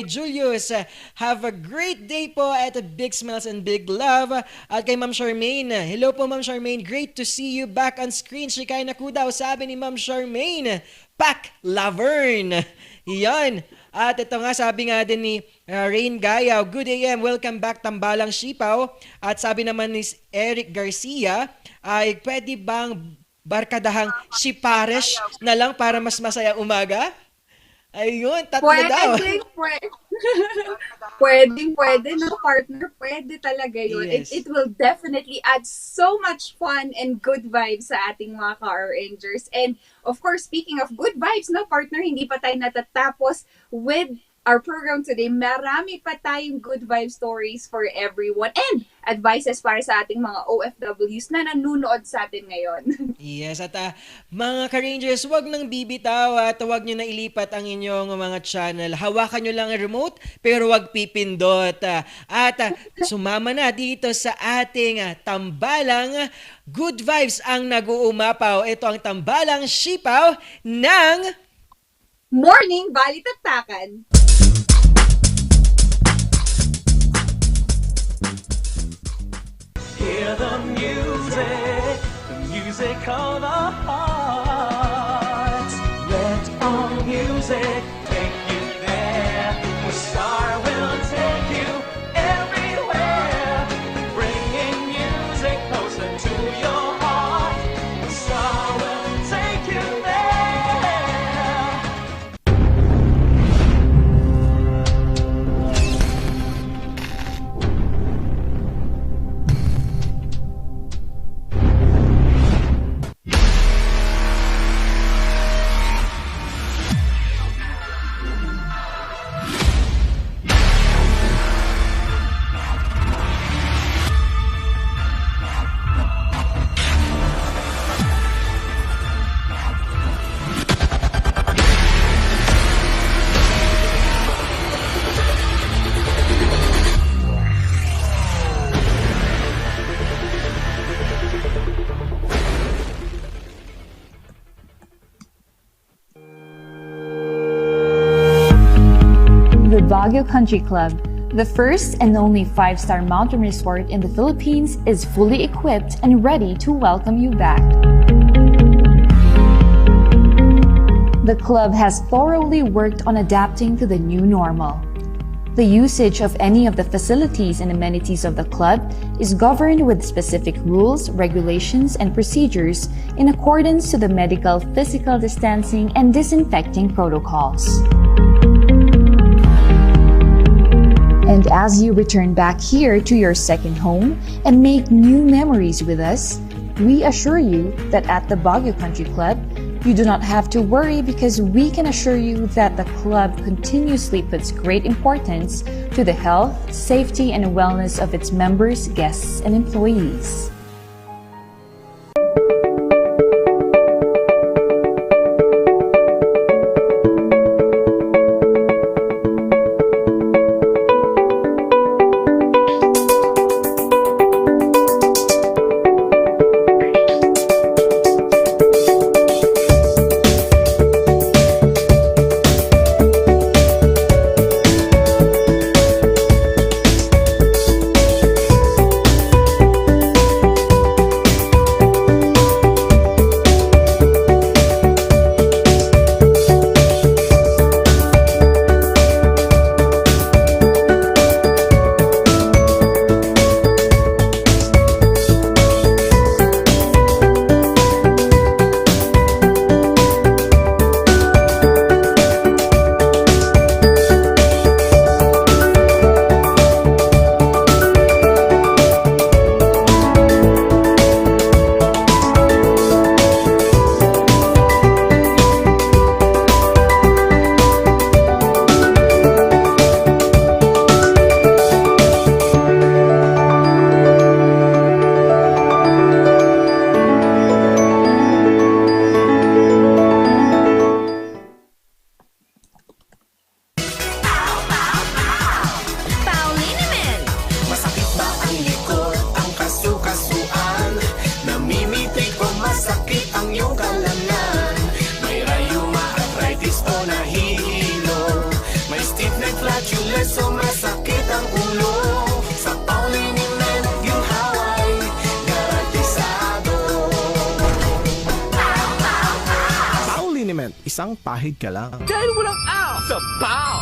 Julius. Have a great day po at a big smiles and big love. At kay Ma'am Charmaine, hello po Ma'am Charmaine, great to see you back on screen. Shekinah ko daw, sabi ni Ma'am Charmaine. Pak Laverne. Yan. At ito nga, sabi nga din ni Rain Gayaw, good AM, welcome back Tambalang Sipaw. At sabi naman ni Eric Garcia, ay pwede bang barkadahang si Pares na lang para mas masaya umaga? Ayun, tatlo daw. Pwede, no, partner. Pwede talaga yun. Yes. It will definitely add so much fun and good vibes sa ating mga Car-Rangers. And of course, speaking of good vibes, no, partner, hindi pa tayo natatapos with our program today. Marami pa tayong good vibe stories for everyone and advices para sa ating mga OFWs na nanonood sa atin ngayon. Yes, at mga ka-Rangers, wag nang bibitaw at wag nyo na ilipat ang inyong mga channel. Hawakan nyo lang ang remote pero wag pipindot. At sumama na dito sa ating tambalang good vibes ang nag-uumapaw. Ito ang tambalang sipaw ng Morning Balitaktakan. Hear the music of the heart. Let our music take you there. The star will take you everywhere. Bringing music closer to your heart. The star will take you there. The Baguio Country Club, the first and only 5-star mountain resort in the Philippines, is fully equipped and ready to welcome you back. The club has thoroughly worked on adapting to the new normal. The usage of any of the facilities and amenities of the club is governed with specific rules, regulations, and procedures in accordance to the medical, physical distancing, and disinfecting protocols. And as you return back here to your second home and make new memories with us, we assure you that at the Baguio Country Club, you do not have to worry because we can assure you that the club continuously puts great importance to the health, safety, and wellness of its members, guests, and employees. Isang pahid ka lang. Dahil walang out sa POW!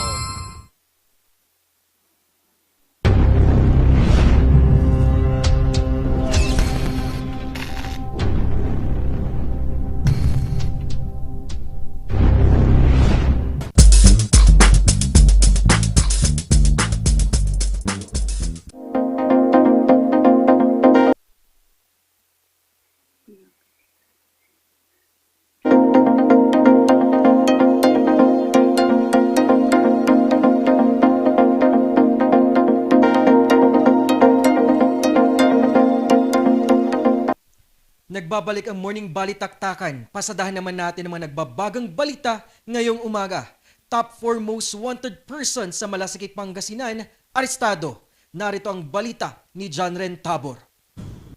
Nagbabalik ang Morning Balitaktakan. Pasadahan naman natin ang mga nagbabagang balita ngayong umaga. Top 4 most wanted person sa Malasakit, Pangasinan, arestado. Narito ang balita ni John Ren Tabor.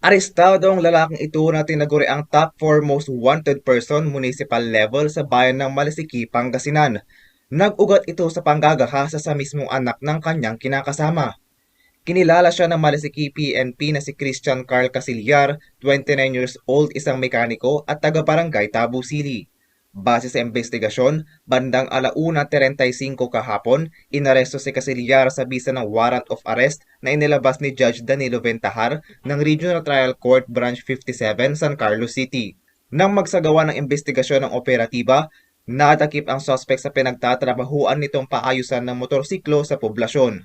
Arestado ang lalaking ito na tinaguri ang top 4 most wanted person municipal level sa bayan ng Malasiki, Pangasinan. Nag-ugat ito sa panggagahasa sa mismong anak ng kanyang kinakasama. Kinilala siya ng Malasiki PNP na si Christian Carl Casillar, 29 years old, isang mekaniko at taga-barangay Tabu City. Base sa investigasyon, bandang 1:35 kahapon, inaresto si Casillar sa bisa ng warrant of arrest na inilabas ni Judge Danilo Ventahar ng Regional Trial Court Branch 57, San Carlos City. Nang magsagawa ng investigasyon ng operatiba, natakip ang suspect sa pinagtatrabahuan nitong paayusan ng motorsiklo sa poblasyon.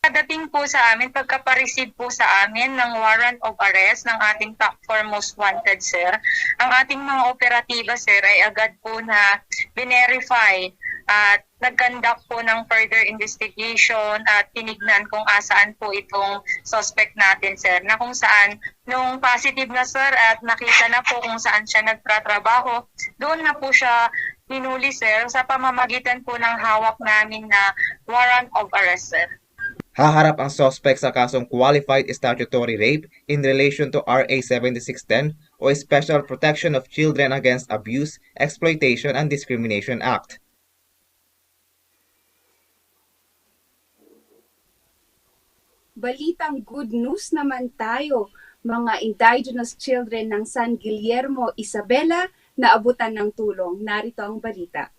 Pagdating po sa amin, pagka-receive po sa amin ng warrant of arrest ng ating top 4 most wanted, sir, ang ating mga operatiba, sir, ay agad po na binerify at nag-conduct po ng further investigation at tinignan kung asaan po itong suspect natin, sir, na kung saan nung positive na, sir, at nakita na po kung saan siya nagtratrabaho, doon na po siya hinuli, sir, sa pamamagitan po ng hawak namin na warrant of arrest, sir. Haharap ang suspect sa kasong qualified statutory rape in relation to RA 7610 o Special Protection of Children Against Abuse, Exploitation and Discrimination Act. Balitang good news naman tayo, mga indigenous children ng San Guillermo, Isabela, na abutan ng tulong. Narito ang balita.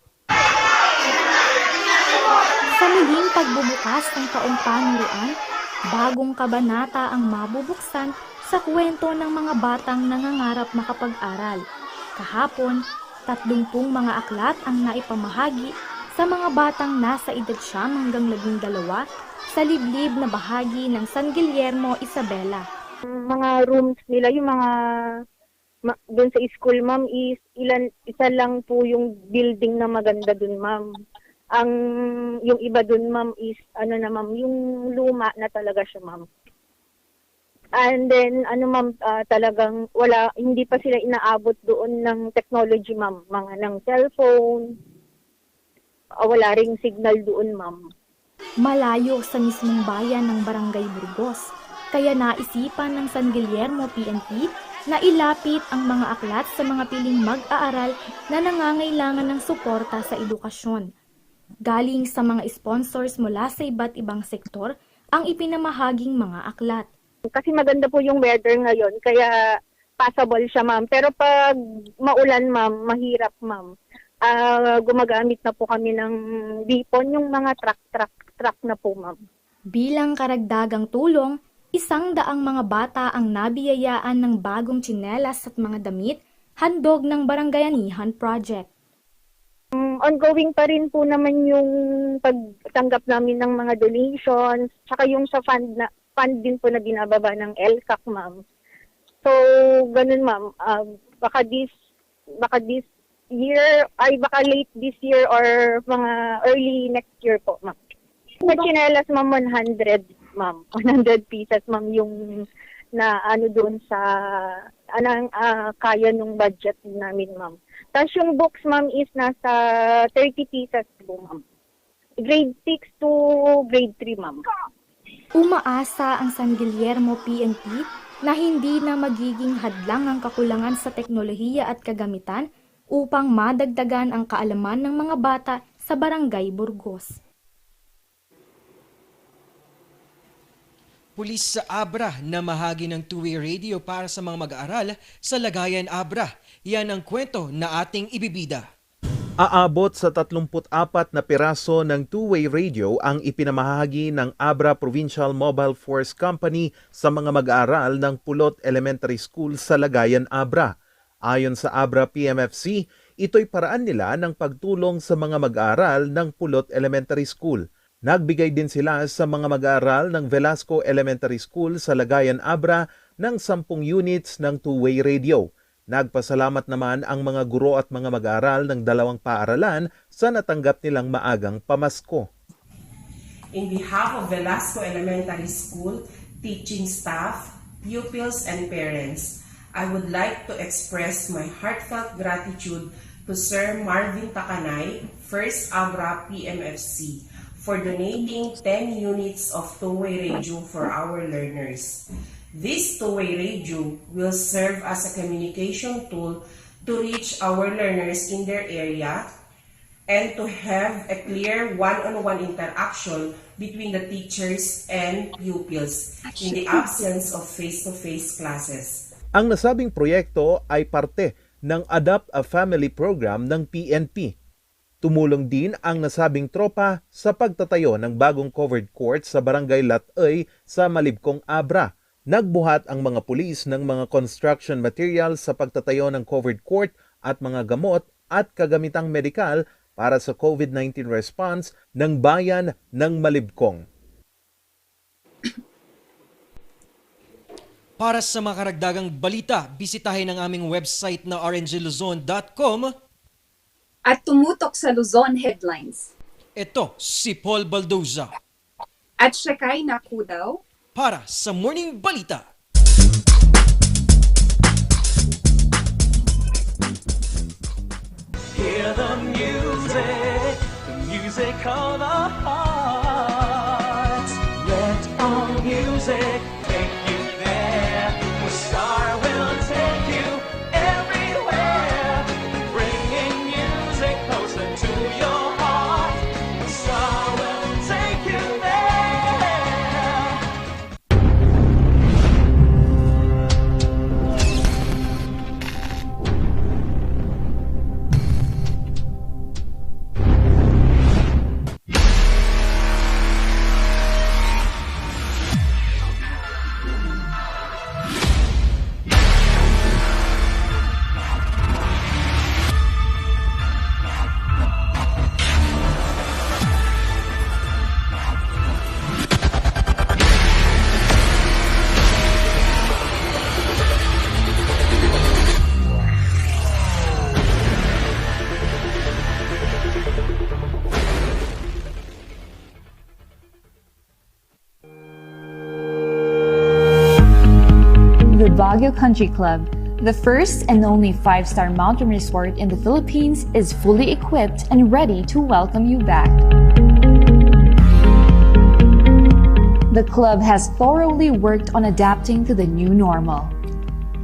Sa muling pagbubukas ng taong panuruan, bagong kabanata ang mabubuksan sa kwento ng mga batang nangangarap makapag-aral. Kahapon, 30 mga aklat ang naipamahagi sa mga batang nasa edad 9 hanggang 12 sa liblib na bahagi ng San Guillermo, Isabela. Mga rooms nila, yung mga doon sa school, ma'am, is isa lang po yung building na maganda doon, ma'am. Yung iba doon, ma'am, is ma'am, yung luma na talaga siya, ma'am. And then, ma'am, talagang hindi pa sila inaabot doon ng technology, ma'am. Mga ng cellphone, wala ring signal doon, ma'am. Malayo sa mismong bayan ng Barangay Burgos, kaya naisipan ng San Guillermo PNP na ilapit ang mga aklat sa mga piling mag-aaral na nangangailangan ng suporta sa edukasyon. Galing sa mga sponsors mula sa iba't ibang sektor ang ipinamahaging mga aklat. Kasi maganda po yung weather ngayon, kaya passable siya, ma'am. Pero pag maulan, ma'am, mahirap, ma'am. Gumagamit na po kami ng dipon, yung mga truck na po, ma'am. Bilang karagdagang tulong, 100 mga bata ang nabiyayaan ng bagong tsinelas at mga damit, handog ng Barangayanihan Project. Ongoing pa rin po naman yung pagtanggap namin ng mga donations, tsaka yung sa fund din po na binababa ng LCAC, ma'am. So, ganun, ma'am. Baka late this year or mga early next year po, ma'am. Sa tsinelas, ma'am, 100, ma'am. 100 pieces, ma'am, yung na doon sa kaya nung budget namin, ma'am. Tapos yung books, ma'am, is nasa 30 pieces po, ma'am. Grade 6 to grade 3, ma'am. Umaasa ang San Guillermo PNP na hindi na magiging hadlang ang kakulangan sa teknolohiya at kagamitan upang madagdagan ang kaalaman ng mga bata sa Barangay Burgos. Pulis sa Abra na mahagi ng two-way radio para sa mga mag-aaral sa Lagayan Abra. Yan ang kwento na ating ibibida. Aabot sa 34 na piraso ng two-way radio ang ipinamahagi ng Abra Provincial Mobile Force Company sa mga mag-aaral ng Pulot Elementary School sa Lagayan Abra. Ayon sa Abra PMFC, ito'y paraan nila ng pagtulong sa mga mag-aaral ng Pulot Elementary School. Nagbigay din sila sa mga mag-aaral ng Velasco Elementary School sa Lagayan Abra ng 10 units ng two-way radio. Nagpasalamat naman ang mga guro at mga mag-aaral ng dalawang paaralan sa natanggap nilang maagang pamasko. In behalf of Velasco Elementary School, teaching staff, pupils, and parents, I would like to express my heartfelt gratitude to Sir Marvin Takanay, First Abra PMFC, for donating 10 units of two-way radio for our learners. This two-way radio will serve as a communication tool to reach our learners in their area and to have a clear one-on-one interaction between the teachers and pupils in the absence of face-to-face classes. Ang nasabing proyekto ay parte ng Adopt a Family program ng PNP. Tumulong din ang nasabing tropa sa pagtatayo ng bagong covered court sa Barangay Lat-ay sa Malibcong, Abra. Nagbuhat ang mga pulis ng mga construction materials sa pagtatayo ng covered court at mga gamot at kagamitang medikal para sa COVID-19 response ng bayan ng Malibcong. Para sa mga karagdagang balita, bisitahin ang aming website na rngluzon.com at tumutok sa Luzon Headlines. Ito si Paul Baldoza. At Shakay Nakudaw. Para sa Morning Balita. Hear the music of the heart. Let all music take you there. The star will take you everywhere. Bringing music closer to your heart. The star will take you there. Baguio Country Club, the first and only 5-star mountain resort in the Philippines, is fully equipped and ready to welcome you back. The club has thoroughly worked on adapting to the new normal.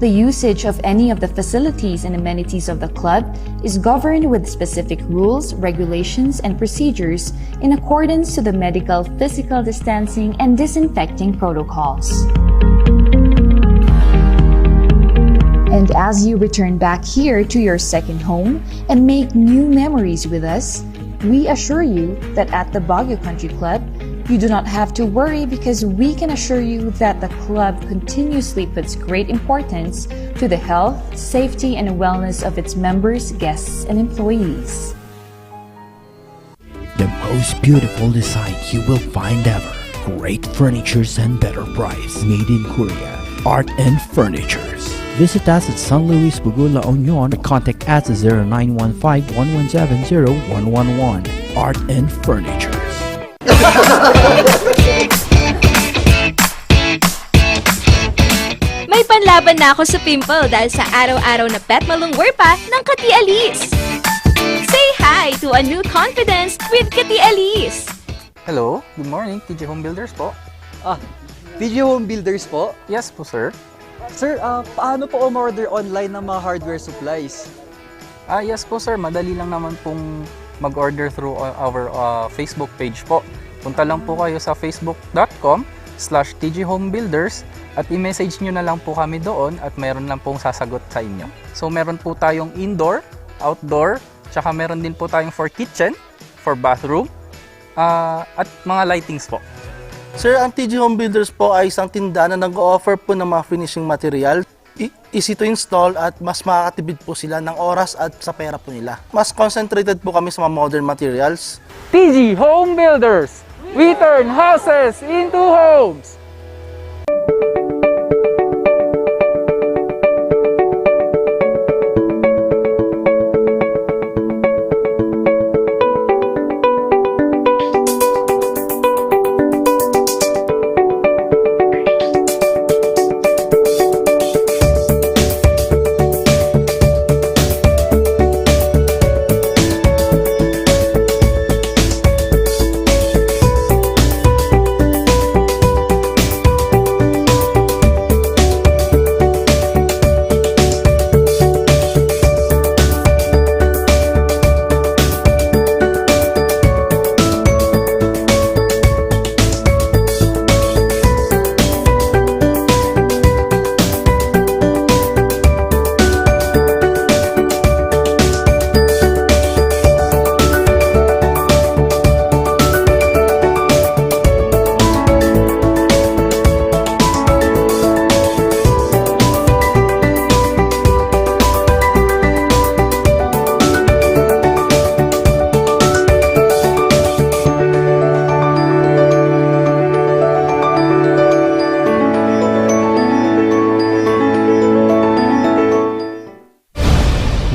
The usage of any of the facilities and amenities of the club is governed with specific rules, regulations, and procedures in accordance to the medical, physical distancing, and disinfecting protocols. And as you return back here to your second home and make new memories with us, we assure you that at the Baguio Country Club, you do not have to worry because we can assure you that the club continuously puts great importance to the health, safety, and wellness of its members, guests, and employees. The most beautiful design you will find ever. Great furnitures and better price. Made in Korea. Art and Furnitures. Visit us at San Luis Bugo, La Union, or contact us at 0915-117-0111. Art and Furnitures. May panlaban na ako sa pimple dahil sa araw-araw na pet malungwer pa ng Kati Alice. Say hi to a new confidence with Kati Alice. Hello, good morning, TJ Home Builders po. TJ Home Builders po? Yes po, sir. Sir, paano po umorder online ng mga hardware supplies? Yes po, sir. Madali lang naman pong mag-order through our Facebook page po. Punta lang po kayo sa facebook.com/tghomebuilders at i-message nyo na lang po kami doon at meron lang pong sasagot sa inyo. So meron po tayong indoor, outdoor, tsaka meron din po tayong for kitchen, for bathroom, at mga lightings po. Sir, ang TG Home Builders po ay isang tindahan na nag-o-offer po ng mga finishing material. Easy to install at mas makakatipid po sila ng oras at sa pera po nila. Mas concentrated po kami sa mga modern materials. TG Home Builders! We turn houses into homes!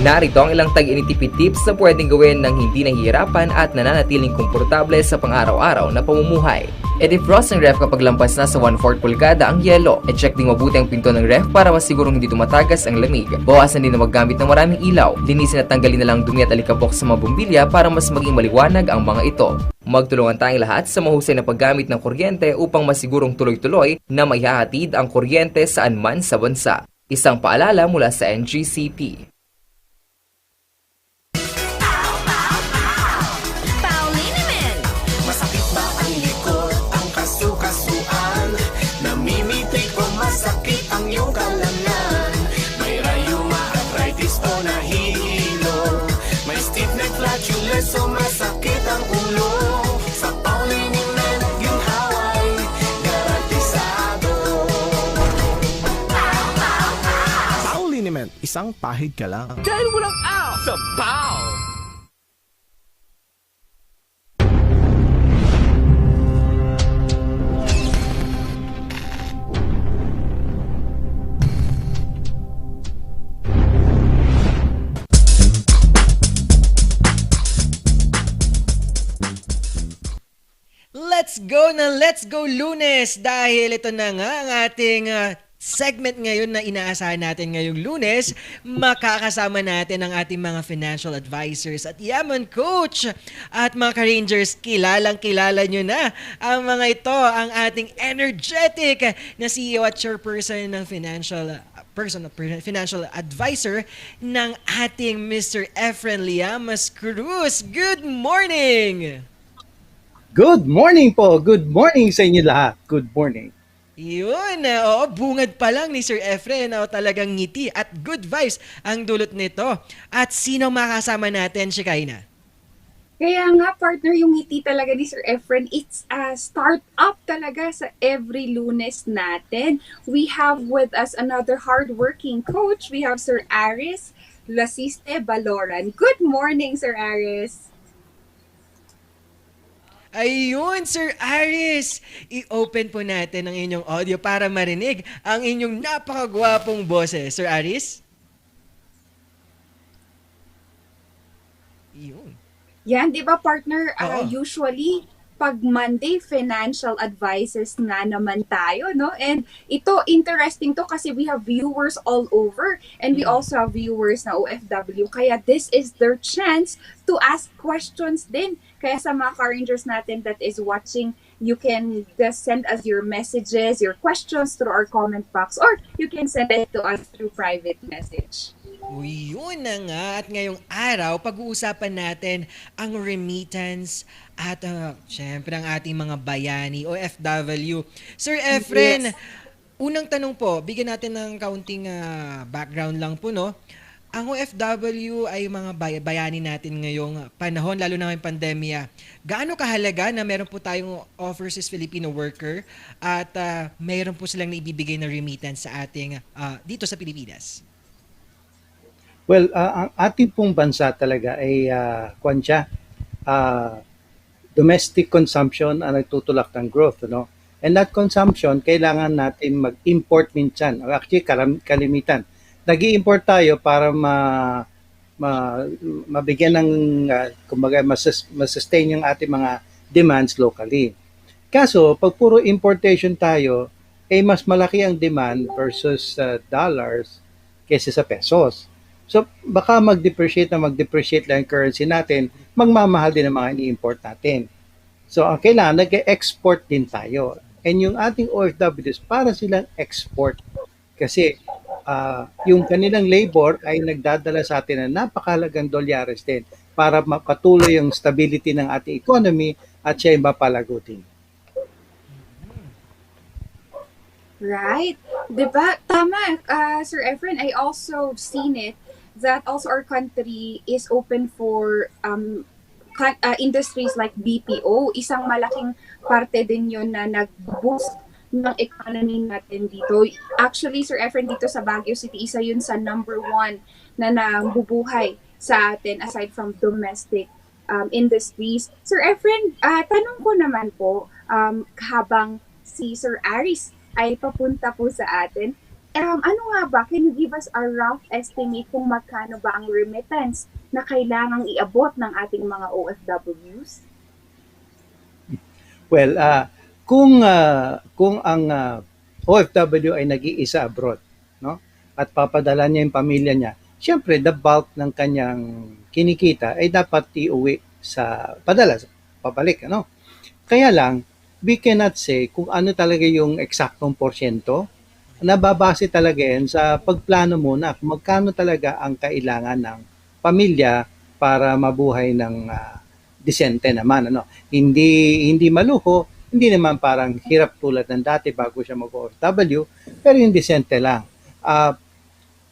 Narito ang ilang tag-initipid tips na pwedeng gawin ng hindi nahihirapan at nananatiling komportable sa pang-araw-araw na pamumuhay. I-defrost ng ref kapag lampas na sa 1/4 pulgada ang yelo. I-check din mabuti ang pinto ng ref para masigurong hindi tumatagas ang lamig. Bawasan din na maggamit ng maraming ilaw. Linisin at tanggalin na lang dumi at alikabok sa mga bumbilya para mas maging maliwanag ang mga ito. Magtulungan tayong lahat sa mahusay na paggamit ng kuryente upang masigurong tuloy-tuloy na maihahatid ang kuryente saan man sa bansa. Isang paalala mula sa NGCP. So masakit ang ulo sa Pauliniment yung haway garantisado. Pauliniment, isang pahid ka lang. Dahil walang out sa Pau! Let's go Lunes dahil ito na nga ang ating segment ngayon na inaasahan natin ngayong Lunes. Makakasama natin ang ating mga financial advisors at yaman coach at mga ka-Rangers. Kilalang kilala nyo na ang mga ito, ang ating energetic na CEO at chairperson ng financial advisor ng ating Mr. Efren Liamas Cruz. Good morning! Good morning po! Good morning sa inyo lahat. Good morning. Yun, oo, bungad pa lang ni Sir Efren, talagang ngiti at good vibes ang dulot nito. At sino makasama natin, Shikaina? Kaya nga, partner, yung ngiti talaga ni Sir Efren, it's a start-up talaga sa every Lunes natin. We have with us another hardworking coach. We have Sir Aris Lasiste Baloran. Good morning, Sir Aris. Ayun, Sir Aris! I-open po natin ang inyong audio para marinig ang inyong napakagwapong boses. Sir Aris? Yun. Yan, di ba partner, usually pag Monday, financial advices nga naman tayo, no? And ito, interesting to kasi we have viewers all over and we also have viewers na OFW. Kaya this is their chance to ask questions din. Kaya sa mga ka-Rangers natin that is watching, you can just send us your messages, your questions through our comment box or you can send it to us through private message. Uy, yun na nga. At ngayong araw, pag-uusapan natin ang remittance at syempre ang ating mga bayani, OFW. Sir Efren, unang tanong po, bigyan natin ng kaunting background lang po, no? Ang OFW ay mga bayani natin ngayong panahon, lalo na ngayong pandemya. Gaano kahalaga na meron po tayong overseas Filipino worker at meron po silang naibibigay na remittance sa ating dito sa Pilipinas? Well, ang ating pong bansa talaga ay domestic consumption ang nagtutulak ng growth, no? And that consumption, kailangan natin mag-import minsan. Actually, kalimitan. Nag-i-import tayo para mabigyan ng, kumbaga, masustain yung ating mga demands locally. Kaso, pag puro importation tayo, mas malaki ang demand versus dollars kaysa sa pesos. So, baka mag-depreciate lang yung currency natin, magmamahal din ang mga ini-import natin. So, ang kailangan, nag-export din tayo. And yung ating OFWs, para silang export. Kasi, yung kanilang labor ay nagdadala sa atin na napakahalagang dolyares din para mapatuloy yung stability ng ating economy at siya ay mapalagutin. Right. Diba? Tama, Sir Efren, I also seen it that also our country is open for industries like BPO. Isang malaking parte din yun na nag-boost ng economy natin dito. Actually, Sir Efren, dito sa Baguio City, isa yun sa number 1 na nabubuhay sa atin aside from domestic industries. Sir Efren, tanong ko naman po, habang si Sir Aris ay papunta po sa atin, ano nga ba, can you give us a rough estimate kung magkano ba ang remittance na kailangang iabot ng ating mga OFWs? Well, kung ang OFW ay nag-iisa abroad, no? At papadala niya yung pamilya niya, syempre the bulk ng kanyang kinikita ay dapat iuwi sa pabalik, ano? Kaya lang, we cannot say kung ano talaga yung eksaktong porsyento. Nababase talaga yan sa pagplano muna kung magkano talaga ang kailangan ng pamilya para mabuhay ng disente naman, ano. Hindi maluho, hindi naman parang hirap tulad ng dati bago siya mag-OFW, pero yung disente lang.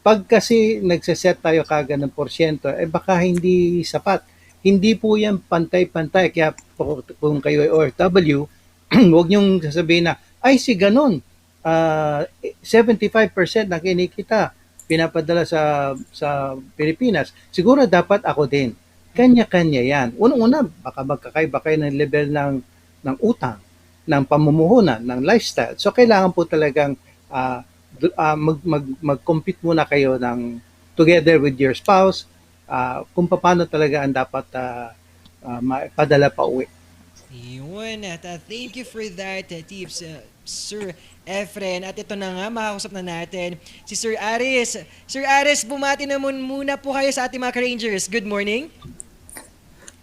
Pag kasi nagseset tayo kagad ng porsyento, baka hindi sapat. Hindi po yan pantay-pantay. Kaya kung kayo ay OFW, huwag niyong sasabihin na, ay si ganon, 75% na kinikita pinapadala sa Pilipinas, siguro dapat ako din. Kanya-kanya yan. Unang-una, baka magkakaiba kayo ng level ng utang, ng pamumuhunan, ng lifestyle. So, kailangan po talagang mag-compete muna kayo together with your spouse kung paano talaga ang dapat padala pa uwi. Yun, thank you for that tips, Sir Efren. At ito na nga, makakusap na natin si Sir Aris. Sir Aris, bumati na muna po kayo sa ating mga Rangers. Good morning.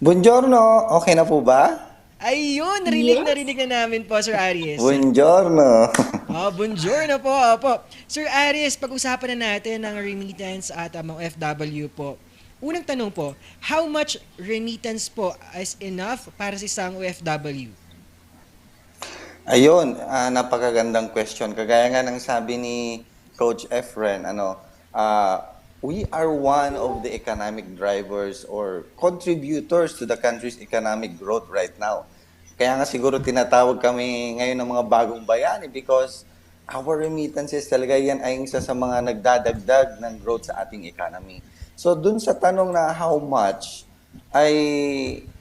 Buongiorno, okay na po ba? Ayun, narinig na namin po, Sir Aris. Buongiorno. Buongiorno po, opo. Sir Aris, pag-usapan na natin ang remittance at mga FW po. Unang tanong po, how much remittance po is enough para sa isang OFW? Ayun, napakagandang question. Kagaya nga ng sabi ni Coach Efren, we are one of the economic drivers or contributors to the country's economic growth right now. Kaya nga siguro tinatawag kami ngayon ng mga bagong bayani because our remittances talaga yan ay isa sa mga nagdadagdag ng growth sa ating economy. So dun sa tanong na how much, ay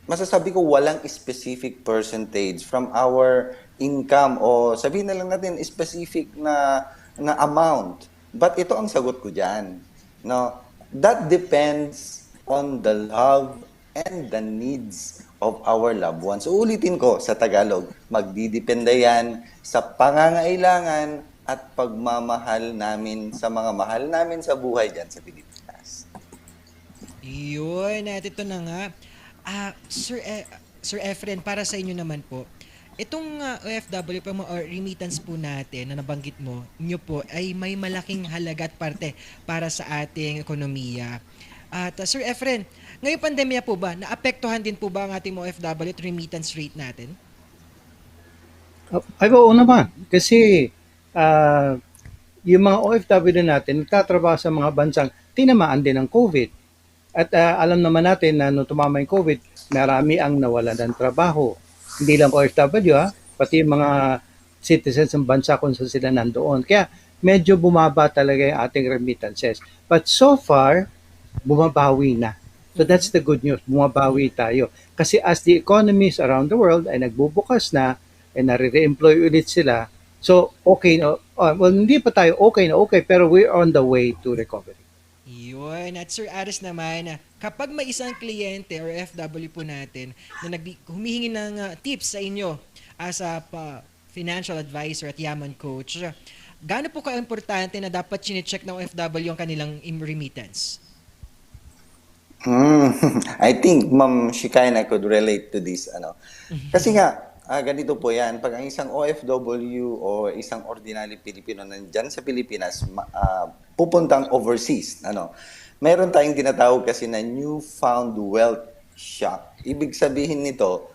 masasabi ko walang specific percentage from our income o sabihin na lang natin specific na amount. But ito ang sagot ko dyan. No, that depends on the love and the needs of our loved ones. So, ulitin ko sa Tagalog, magdidepende yan sa pangangailangan at pagmamahal namin sa mga mahal namin sa buhay dyan sa Pilipinas. Yun, at ito na nga. Sir Efren, para sa inyo naman po, itong OFW po or remittance po natin na nabanggit nyo po ay may malaking halaga at parte para sa ating ekonomiya. At Sir Efren, ngayong pandemya po ba, naapektuhan din po ba ang ating OFW at remittance rate natin? Ay, oo naman. Kasi yung mga OFW natin, nagtatrabaho sa mga bansang tinamaan din ng COVID. At alam naman natin na nung tumama yung COVID, marami ang nawalan ng trabaho. Hindi lang OFW, pati yung mga citizens ng bansa kung saan sila nandoon. Kaya medyo bumaba talaga yung ating remittances. But so far, bumabawi na. So that's the good news, bumabawi tayo. Kasi as the economies around the world ay nagbubukas na, ay nare-employ ulit sila, so okay na, well hindi pa tayo okay, pero we're on the way to recovery. Yun. At Sir Aris naman, kapag may isang kliyente or FW po natin na humihingi ng tips sa inyo as a financial advisor at yaman coach, gaano po ka-importante na dapat chinecheck ng FW ang kanilang remittance? I think Ma'am Shikaina could relate to this. Kasi nga, ganito po yan. Pag ang isang OFW o isang ordinary Pilipino nandyan sa Pilipinas, pupuntang overseas. Meron tayong tinatawag kasi na newfound wealth shock. Ibig sabihin nito,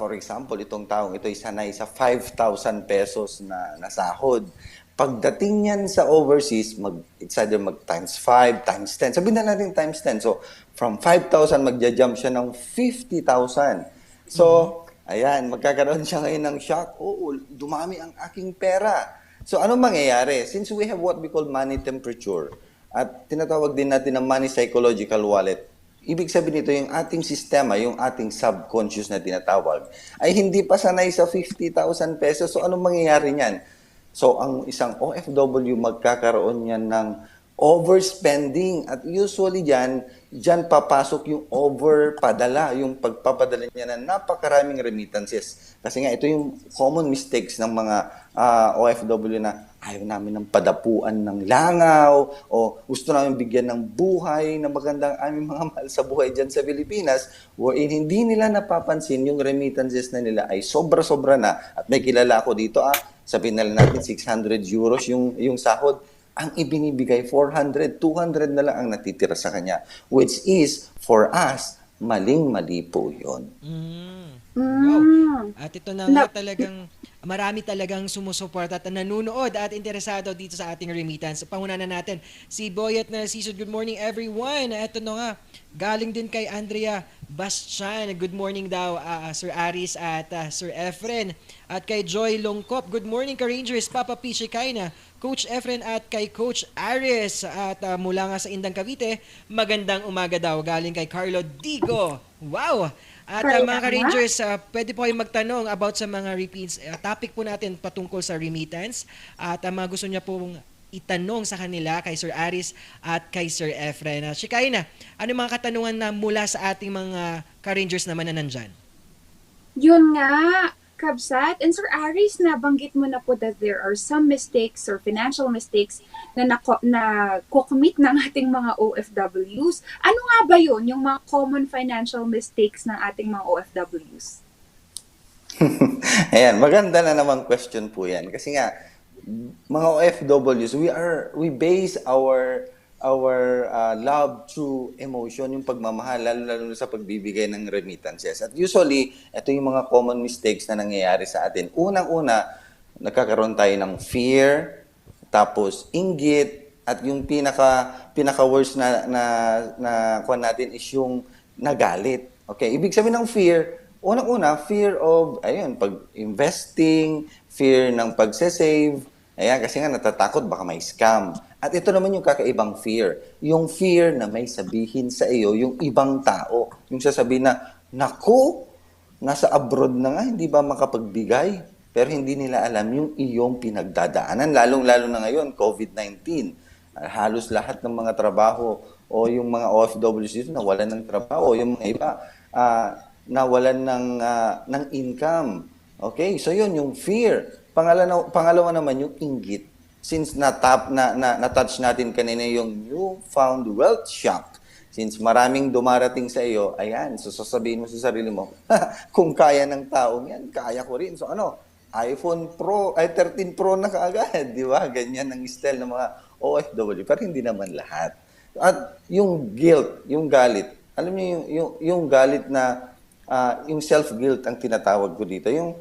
for example, itong taong ito ay sanay sa 5,000 pesos na sahod. Pagdating niyan sa overseas, it's either times 5, times 10. Sabihin na natin times 10. So, from 5,000, magja-jump siya ng 50,000. So, ayan, magkakaroon siya ngayon ng shock. Oo, dumami ang aking pera. So, anong mangyayari? Since we have what we call money temperature, at tinatawag din natin na money psychological wallet, ibig sabihin nito yung ating sistema, yung ating subconscious na tinatawag, ay hindi pa sanay sa 50,000 pesos. So, anong mangyayari niyan? So, ang isang OFW magkakaroon niyan ng overspending. At usually dyan papasok yung overpadala, yung pagpapadala niya ng napakaraming remittances. Kasi nga, ito yung common mistakes ng mga OFW na ayaw namin ng padapuan ng langaw o gusto namin bigyan ng buhay na magandang aming mga mahal sa buhay dyan sa Pilipinas, wherein hindi nila napapansin yung remittances na nila ay sobra-sobra na. At may kilala ako dito, sabihin na lang natin 600 euros yung sahod. Ang ibinibigay 400, 200 na lang ang natitira sa kanya. Which is, for us, maling-mali po yun. Wow. At ito na nga talagang marami talagang sumusuporta at nanunood at interesado dito sa ating remittance. Panguna na natin si Boyet na Season. Good morning everyone. Ito na nga, galing din kay Andrea Bastian. Good morning daw Sir Aris at Sir Efren. At kay Joy Longkop. Good morning ka Rangers, Papa P. Shikaina, Coach Efren at kay Coach Aris. At mula nga sa Indang Cavite, magandang umaga daw. Galing kay Carlo Digo. Wow! At mga ka-Rangers, pwede po kayong magtanong about sa mga repeats. Topic po natin patungkol sa remittance. At mga gusto niya pong itanong sa kanila kay Sir Aris at kay Sir Efren. Shikaina, ano mga katanungan na mula sa ating mga ka-Rangers naman na nandyan? Yun nga, Kabsat. And Sir Aris, nabanggit mo na po that there are some mistakes or financial mistakes na na-commit ng ating mga OFWs. Ano nga ba yun, yung mga common financial mistakes ng ating mga OFWs? Ayan, maganda na namang question po yan. Kasi nga, mga OFWs, we base our love through emotion, yung pagmamahal, lalo sa pagbibigay ng remittances. At usually, ito yung mga common mistakes na nangyayari sa atin. Unang-una, nagkakaroon tayo ng fear, tapos inggit, at yung pinaka-worst na kuwan natin is yung nagalit. Okay, ibig sabihin ng fear, unang-una, fear of, pag-investing, fear ng pagse-save, kasi nga natatakot baka may scam. At ito naman yung kakaibang fear. Yung fear na may sabihin sa iyo yung ibang tao. Yung sasabihin na, naku, nasa abroad na nga, hindi ba makapagbigay? Pero hindi nila alam yung iyong pinagdadaanan. Lalong-lalo na ngayon, COVID-19. Halos lahat ng mga trabaho o yung mga OFWs dito nawalan ng trabaho. Yung mga iba, nawalan ng income. Okay, so yun, yung fear. Pangalawa naman yung inggit. Since na-touch natin kanina yung newfound wealth shock. Since maraming dumarating sa iyo, ayan, so sasabihin mo sa sarili mo, kung kaya ng taong yan, kaya ko rin. So iPhone Pro, 13 Pro na kaagad, di ba? Ganyan ang style ng mga OFW, pero hindi naman lahat. At yung guilt, yung galit, alam niyo yung galit na, yung self-guilt ang tinatawag ko dito. Yung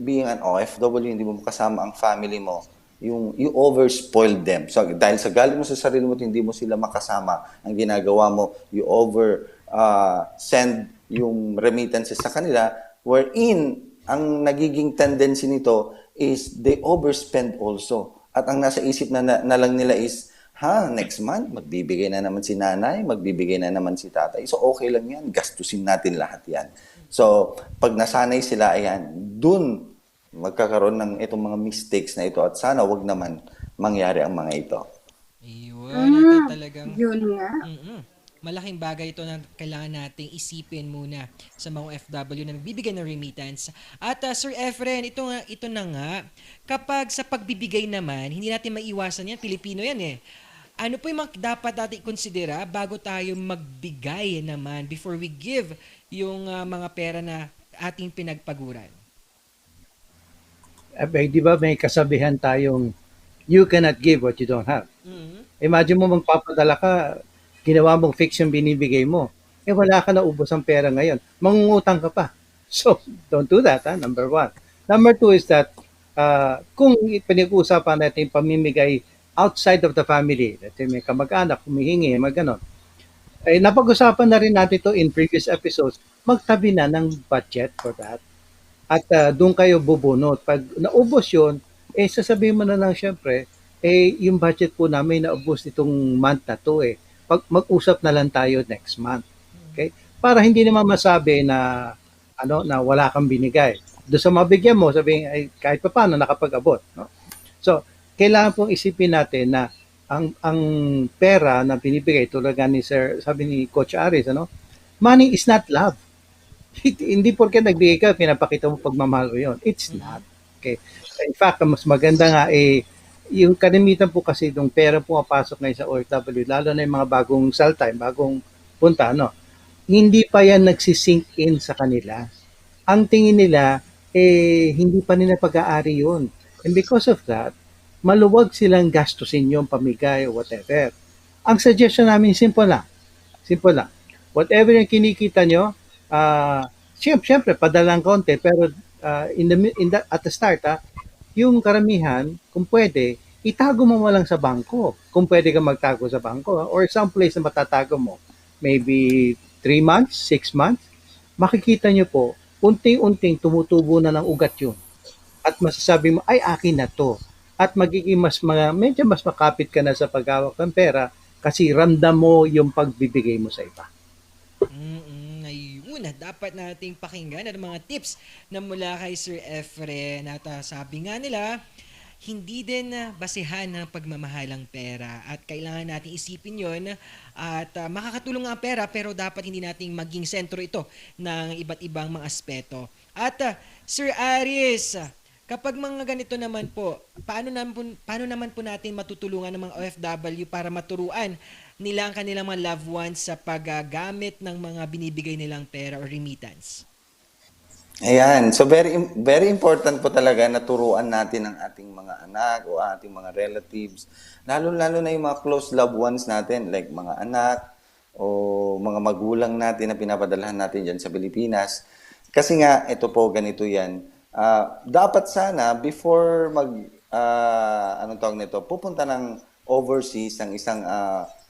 being an OFW, hindi mo kasama ang family mo, you over-spoiled them. So, dahil sa galit mo sa sarili mo, hindi mo sila makasama. Ang ginagawa mo, you send yung remittances sa kanila, wherein, ang nagiging tendency nito is they overspend also. At ang nasa isip na lang nila is, next month, magbibigay na naman si nanay, magbibigay na naman si tatay. So, okay lang yan. Gastusin natin lahat yan. So, pag nasanay sila, ayan, dun magkakaroon ng itong mga mistakes na ito at sana wag naman mangyari ang mga ito. Ayun, ito talagang Yun nga. malaking bagay ito na kailangan nating isipin muna sa mga OFW na nagbibigay ng remittance. At Sir Efren, ito na nga, kapag sa pagbibigay naman, hindi natin maiwasan yan, Pilipino yan eh. Ano po yung dapat natin konsidera bago tayo magbigay naman before we give yung mga pera na ating pinagpaguran? Di ba may kasabihan tayong you cannot give what you don't have. Imagine mo magpapadala ka, ginawa mong fiction binibigay mo. Wala ka na ubos ang pera ngayon. Mangungutang ka pa. So, don't do that, number one. Number two is that kung pinag-uusapan natin pamimigay outside of the family, let's say may kamag-anak, humihingi, mag-ganon, napag-usapan na rin natin to in previous episodes, magtabi na ng budget for that. At doon kayo bubunot. Pag naubos yun, sasabihin mo na lang syempre, yung budget po namin naubos itong month na to Pag mag-usap na lang tayo next month. Okay? Para hindi naman masabi na na wala kang binigay. Doon sa mabigyan mo, sabihin kahit pa paano nakapag-abot, no? So, kailangan pong isipin natin na ang pera na binibigay tulad ni Sir, sabi ni Coach Aris, money is not love. Hindi porke nagbigay ka, pinapakita mo pagmamahal mo yun. It's not. Okay. In fact, mas maganda nga yung kalimitan po kasi ng pera pumapasok ngayon sa OFW, lalo na yung mga bagong time, bagong punta, hindi pa yan nagsisink in sa kanila. Ang tingin nila, hindi pa nila pag-aari yun. And because of that, maluwag silang gastusin yung pamigay o whatever. Ang suggestion namin, simple lang. Whatever yung kinikita nyo, siyempre, padalang konti, pero at the start, yung karamihan, kung pwede, itago mo lang sa bangko. Kung pwede ka magtago sa bangko, or someplace na matatago mo. Maybe 3 months, 6 months, makikita nyo po, unting-unting tumutubo na ng ugat yun. At masasabi mo, ay, akin na to. At magiging medyo mas makapit ka na sa paghawak ng pera kasi ramdam mo yung pagbibigay mo sa iba. Ayun, dapat nating pakinggan ang mga tips na mula kay Sir Efren. At sabi nga nila, hindi din basihan ng pagmamahalang pera at kailangan natin isipin yon at makakatulong ang pera pero dapat hindi nating maging sentro ito ng iba't ibang mga aspeto. At Sir Aris, kapag mga ganito naman po, paano naman po natin matutulungan ng mga OFW para maturuan nila ang kanilang mga loved ones sa paggamit ng mga binibigay nilang pera or remittance? Ayan. So very important po talaga na turuan natin ang ating mga anak o ating mga relatives, lalo-lalo na yung mga close loved ones natin like mga anak o mga magulang natin na pinapadalahan natin diyan sa Pilipinas. Kasi nga ito po ganito 'yan. Dapat sana before anong tawag nito, pupunta ng overseas ng isang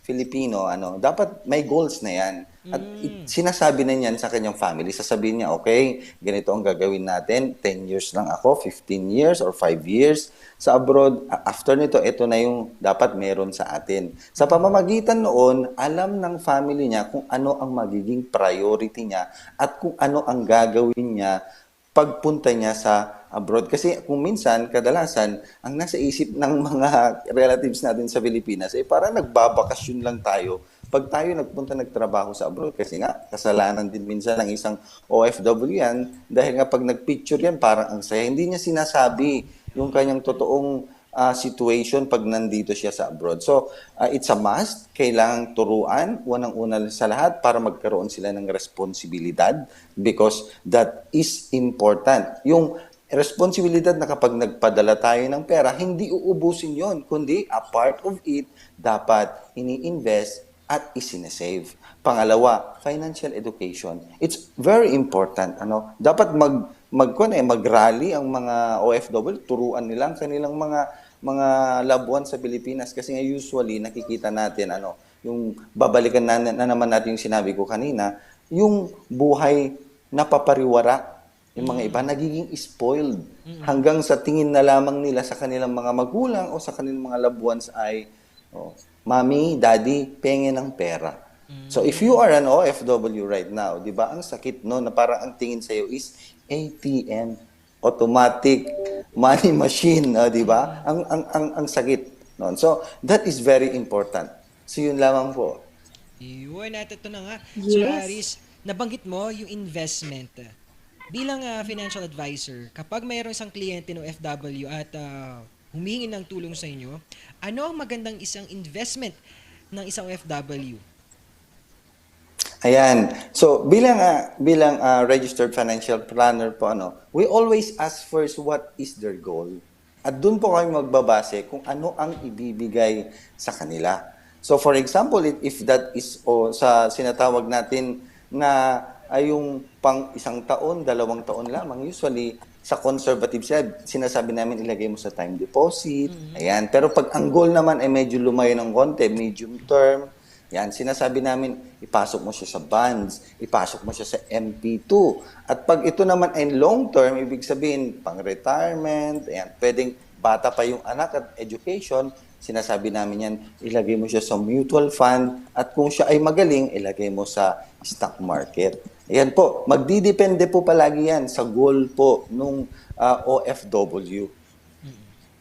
Filipino, dapat may goals na 'yan. At sinasabi na niyan sa kanyang family, sasabihin niya, okay, ganito ang gagawin natin, 10 years lang ako, 15 years or 5 years sa abroad. After nito, ito na yung dapat meron sa atin. Sa pamamagitan noon, alam ng family niya kung ano ang magiging priority niya at kung ano ang gagawin niya pagpunta niya sa abroad. Kasi kung minsan, kadalasan, ang nasa isip ng mga relatives natin sa Pilipinas ay parang nagbabakasyon lang tayo pag tayo nagtrabaho sa abroad. Kasi nga, kasalanan din minsan ng isang OFW yan dahil nga pag nagpicture yan, parang ang saya. Hindi niya sinasabi yung kanyang totoong situation pag nandito siya sa abroad. So, it's a must. Kailangang turuan, unang-una sa lahat, para magkaroon sila ng responsibilidad because that is important. Yung responsibilidad na kapag nagpadala tayo ng pera, hindi uubusin yon, kundi a part of it dapat ini-invest at isinesave. Pangalawa, financial education. It's very important. Dapat mag-rally ang mga OFW, turuan nila ang kanilang mga loved ones sa Pilipinas kasi nga usually nakikita natin yung babalikan na naman natin yung sinabi ko kanina, yung buhay napapariwara. Yung mga iba nagiging spoiled hanggang sa tingin na lamang nila sa kanilang mga magulang o sa kanilang mga loved ones ay Mami, Daddy, pengen ng pera. So if you are an OFW right now, 'di ba? Ang sakit no na parang ang tingin sa iyo is ATM, automatic money machine, 'di ba? Ang sakit noon. So that is very important. So yun lamang po. Yun, at ito na nga. Yes. Sir Aris, nabanggit mo yung investment. Bilang financial advisor, kapag mayroon isang kliyente ng OFW at humingi ng tulong sa inyo, ano ang magandang isang investment ng isang OFW? Ayan. So bilang registered financial planner po we always ask first what is their goal. At doon po kami magbabase kung ano ang ibibigay sa kanila. So for example, if that is sa sinatawag natin na ay yung pang 1 taon, 2 taon lamang, usually sa conservative side, sinasabi namin ilagay mo sa time deposit. Ayan. Pero pag ang goal naman ay medyo lumayo ng konti, medium term, yan, sinasabi namin ipasok mo siya sa bonds, ipasok mo siya sa MP2. At pag ito naman ay long term, ibig sabihin pang retirement, ayan, pwedeng bata pa yung anak at education, sinasabi namin yan, ilagay mo siya sa mutual fund at kung siya ay magaling, ilagay mo sa stock market. Ayan po, magdidepende po palagi yan sa goal po nung OFW.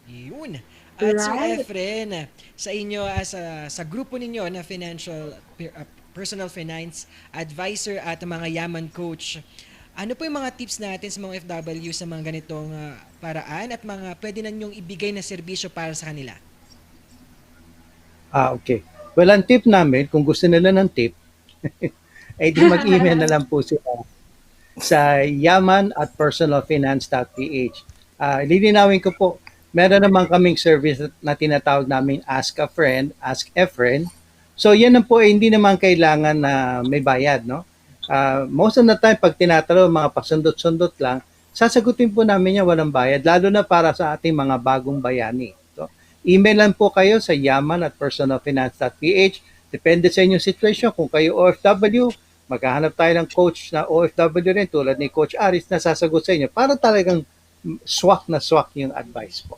Yun. At Sir Efren, sa inyo, sa grupo ninyo na personal finance advisor at mga yaman coach, ano po yung mga tips natin sa mga OFW sa mga ganitong paraan at mga pwede na nyong ibigay na serbisyo para sa kanila? Okay. Well, ang tip namin, kung gusto nila ng tip, ay di mag-email na lang po sila sa yaman@personalfinance.ph. Lilinawin ko po, meron naman kaming service na tinatawag namin Ask a Friend, Ask Efren. So yan po hindi naman kailangan na may bayad, no? Most of the time, pag tinatanong, mga pasundot-sundot lang, sasagutin po namin yan walang bayad, lalo na para sa ating mga bagong bayani. So, email lang po kayo sa yaman@personalfinance.ph. Depende sa inyong situation. Kung kayo OFW, maghahanap tayo ng coach na OFW rin tulad ni Coach Aris na sasagot sa inyo para talagang swak na swak yung advice po.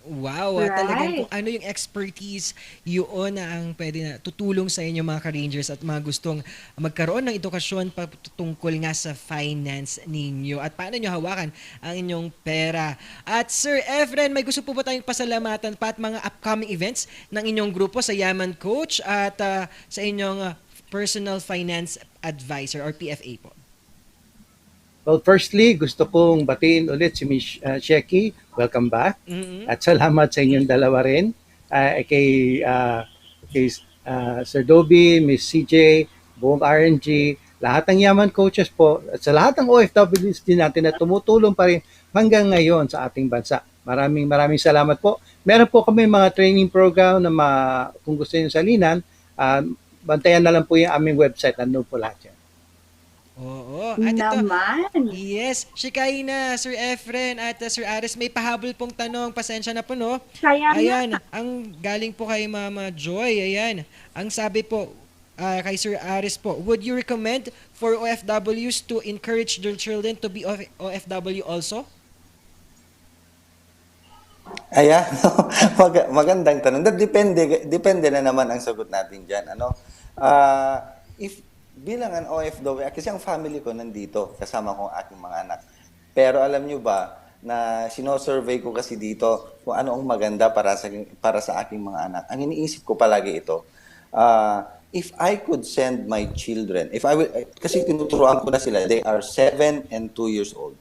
Wow, talagang kung ano yung expertise, yun na ang pwede na tutulong sa inyo mga ka-Rangers at mga gustong magkaroon ng edukasyon patungkol nga sa finance ninyo at paano nyo hawakan ang inyong pera. At Sir Efren, may gusto po ba tayong pasalamatan pa at mga upcoming events ng inyong grupo sa Yaman Coach at sa inyong Personal Finance Advisor or PFA po? Well, firstly, gusto kong batiin ulit si Miss Sheki. Welcome back. At salamat sa inyong dalawa rin. Kay Sir Dobby, Miss CJ, buong RNG, lahat ng Yaman coaches po, at sa lahat ng OFWs din natin na tumutulong pa rin hanggang ngayon sa ating bansa. Maraming salamat po. Meron po kami mga training program na kung gusto niyo salinan, bantayan na lang po yung aming website. Nandun po lahat yan. Oo. At ito, yes, Shikaina, Sir Efren at Sir Aris, may pahabol pong tanong. Pasensya na po, no? Kaya Ayan, ang galing po kay Mama Joy. Ayan, ang sabi po kay Sir Aris po, would you recommend for OFWs to encourage their children to be OFW also? Ayan, magandang tanong. Depende na naman ang sagot natin dyan. If bilang an OFW, kasi ang family ko nandito, kasama ko ang aking mga anak. Pero alam nyo ba, na sino-survey ko kasi dito kung ano ang maganda para sa aking mga anak. Ang iniisip ko palagi ito, if I could send my children, kasi tinuturuan ko na sila, they are 7 and 2 years old.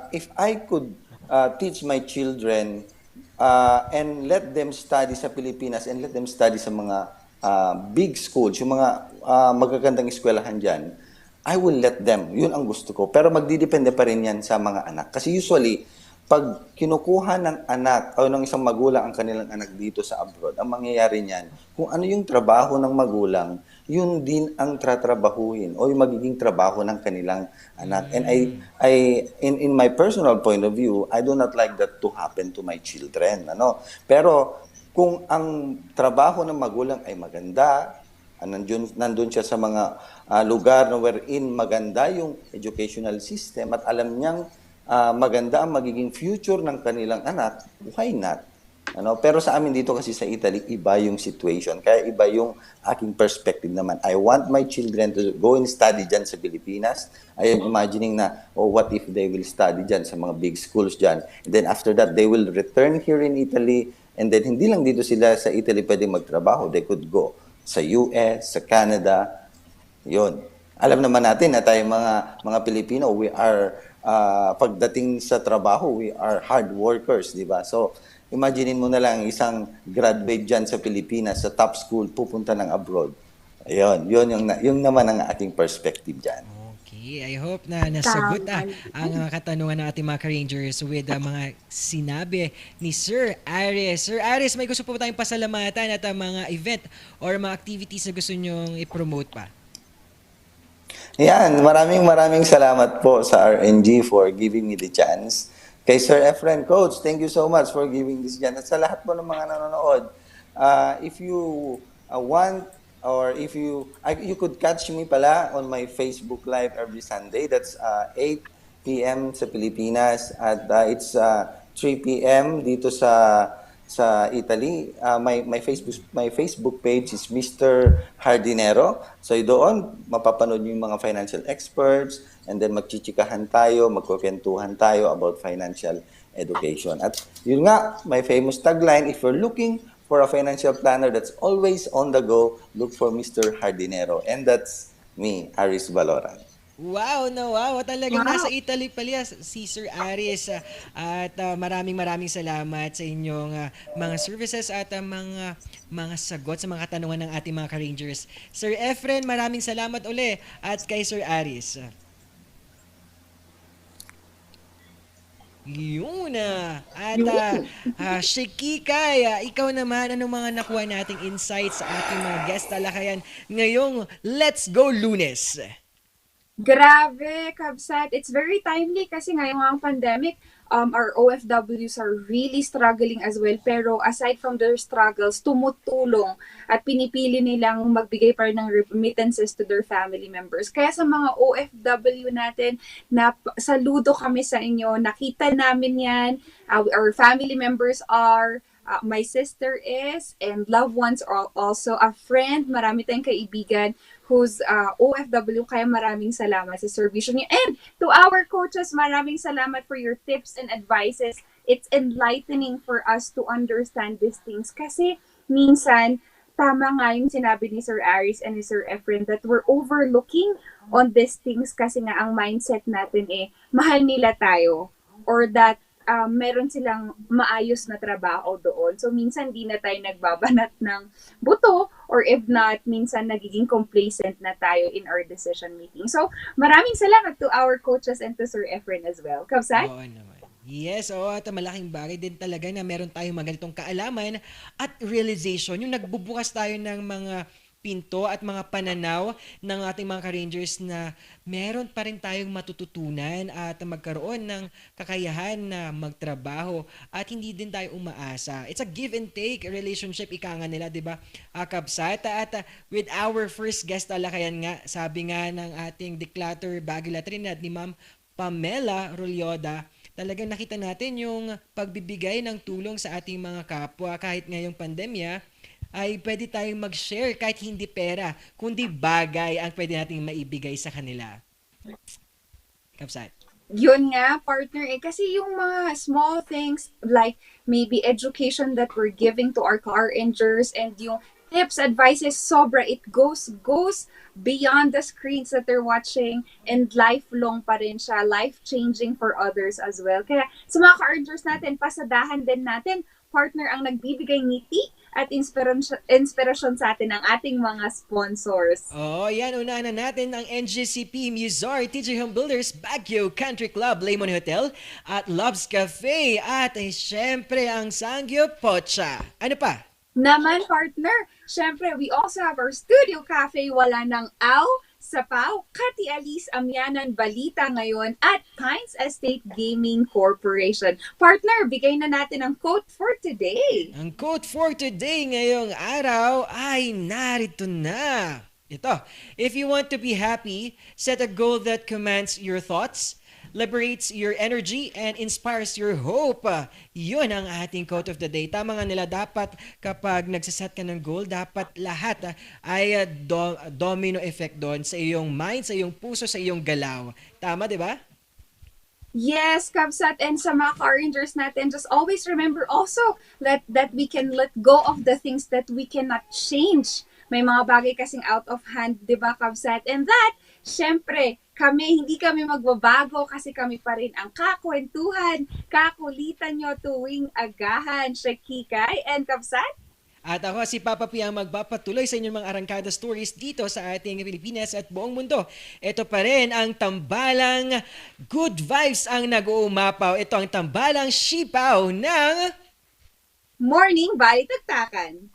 If I could teach my children and let them study sa Pilipinas and let them study sa mga big schools, yung mga magagandang eskwelahan dyan, I will let them. Yun ang gusto ko. Pero magdidepende pa rin yan sa mga anak. Kasi usually, pag kinukuha ng anak o ng isang magulang ang kanilang anak dito sa abroad, ang mangyayari niyan, kung ano yung trabaho ng magulang, yun din ang tratrabahuhin o yung magiging trabaho ng kanilang anak. And in my personal point of view, I do not like that to happen to my children. Pero kung ang trabaho ng magulang ay maganda, nandun siya sa mga lugar na wherein maganda yung educational system at alam niyang maganda ang magiging future ng kanilang anak, why not? Pero sa amin dito kasi sa Italy, iba yung situation. Kaya iba yung aking perspective naman. I want my children to go and study dyan sa Pilipinas. I am imagining na, what if they will study dyan sa mga big schools dyan. And then after that, they will return here in Italy. And then hindi lang dito sila sa Italy pwede magtrabaho. They could go sa US, sa Canada. Yun. Alam naman natin na tayo mga Pilipino, we are, pagdating sa trabaho, we are hard workers, di ba? So, imaginein mo na lang isang graduate dyan sa Pilipinas, sa top school, pupunta ng abroad. Ayun, yung naman ang ating perspective dyan. Okay, I hope na nasagot ang katanungan ng ating mga ka-Rangers with mga sinabi ni Sir Aris. Sir Aris, may gusto po tayong pasalamatan at mga event or mga activities na gusto nyong i-promote pa? Yan, maraming salamat po sa RNG for giving me the chance. Kay Sir Efren, Coach, thank you so much for giving this chance. At sa lahat po ng mga nanonood, if you want or if you could catch me pala on my Facebook Live every Sunday. That's 8 p.m. sa Pilipinas at it's 3 p.m. dito sa Italy. My Facebook page is Mr. Hardinero. So doon mapapanood niyo yung mga financial experts and then magchichikahan tayo, magkukwentuhan tayo about financial education. At yun nga, my famous tagline, if you're looking for a financial planner that's always on the go, look for Mr. Hardinero. And that's me, Aris Valoran. Wow, wow. Talagang nasa Italy pala si Sir Aris. At maraming salamat sa inyong mga services at mga sagot sa mga katanungan ng ating mga ka-Rangers. Sir Efren, maraming salamat uli at kay Sir Aris. Yun At Shekikay, ikaw naman, anong mga nakuha nating insights sa ating mga guest talakayan ngayong Let's Go Lunes? Grabe, Kabsat. It's very timely kasi ngayong ang pandemic, our OFWs are really struggling as well. Pero aside from their struggles, tumutulong at pinipili nilang magbigay pa rin ng remittances to their family members. Kaya sa mga OFW natin, saludo kami sa inyo. Nakita namin yan. Our family members are, my sister is, and loved ones are also a friend. Marami tayong kaibigan who's OFW, kaya maraming salamat sa servisyo niyo. And to our coaches, maraming salamat for your tips and advices. It's enlightening for us to understand these things kasi minsan tama nga yung sinabi ni Sir Aris and ni Sir Efren that we're overlooking on these things kasi nga ang mindset natin mahal nila tayo or that meron silang maayos na trabaho doon. So, minsan di na tayo nagbabanat ng buto or if not, minsan nagiging complacent na tayo in our decision making. So, maraming salamat to our coaches and to Sir Efren as well. Kabsat? Oo naman. Yes, at malaking bagay din talaga na meron tayong mga ganitong kaalaman at realization. Yung nagbubukas tayo ng mga pinto at mga pananaw ng ating mga ka-Rangers na meron pa rin tayong matututunan at magkaroon ng kakayahan na magtrabaho at hindi din tayo umaasa. It's a give and take relationship, ika nga nila, di ba, Kabsat? At with our first guest talakayan nga, sabi nga ng ating declutter Bagila Trinidad ni Ma'am Pamela Rolyoda, talagang nakita natin yung pagbibigay ng tulong sa ating mga kapwa kahit ngayong pandemya, ay pwede tayong mag-share kahit hindi pera, kundi bagay ang pwede nating maibigay sa kanila. Kapsat. Yun nga, partner kasi yung mga small things like maybe education that we're giving to our car rangers and yung tips, advices, sobra, it goes beyond the screens that they're watching and lifelong pa rin siya, life-changing for others as well. Kaya sa mga car rangers natin, pasadahan din natin, partner, ang nagbibigay ngiti at inspirasyon sa atin ng ating mga sponsors. Yan. Unahan na natin ang NGCP, Muzar, TJ Home Builders, Baguio Country Club, Lemon Hotel, at Loves Cafe, at syempre ang Sangyo Pocha. Ano pa? Naman, partner, syempre, we also have our Studio Cafe, wala ng aw, sapaw, Kati Alice, Amyanan, Balita ngayon, at Pines Estate Gaming Corporation. Partner, bigay na natin ang quote for today. Ang quote for today ngayong araw ay narito na. Ito, if you want to be happy, set a goal that commands your thoughts, liberates your energy, and inspires your hope. Yun ang ating quote of the day. Tama nga nila, dapat kapag nagsaset ka ng goal, dapat lahat ay domino effect doon sa iyong mind, sa iyong puso, sa iyong galaw. Tama, di ba? Yes, Kabsat, and sa mga car rangers natin, just always remember also that we can let go of the things that we cannot change. May mga bagay kasing out of hand, di ba, Kabsat? And that, syempre, hindi kami magbabago kasi kami pa rin ang kakwentuhan, kakulitan nyo tuwing agahan, Shakikay and Kabsat. At ako si Papa P ang magpapatuloy sa inyong mga arangkada stories dito sa ating Pilipinas at buong mundo. Ito pa rin ang tambalang good vibes ang nag-uumapaw. Ito ang tambalang sipaw ng Morning Balitagtakan.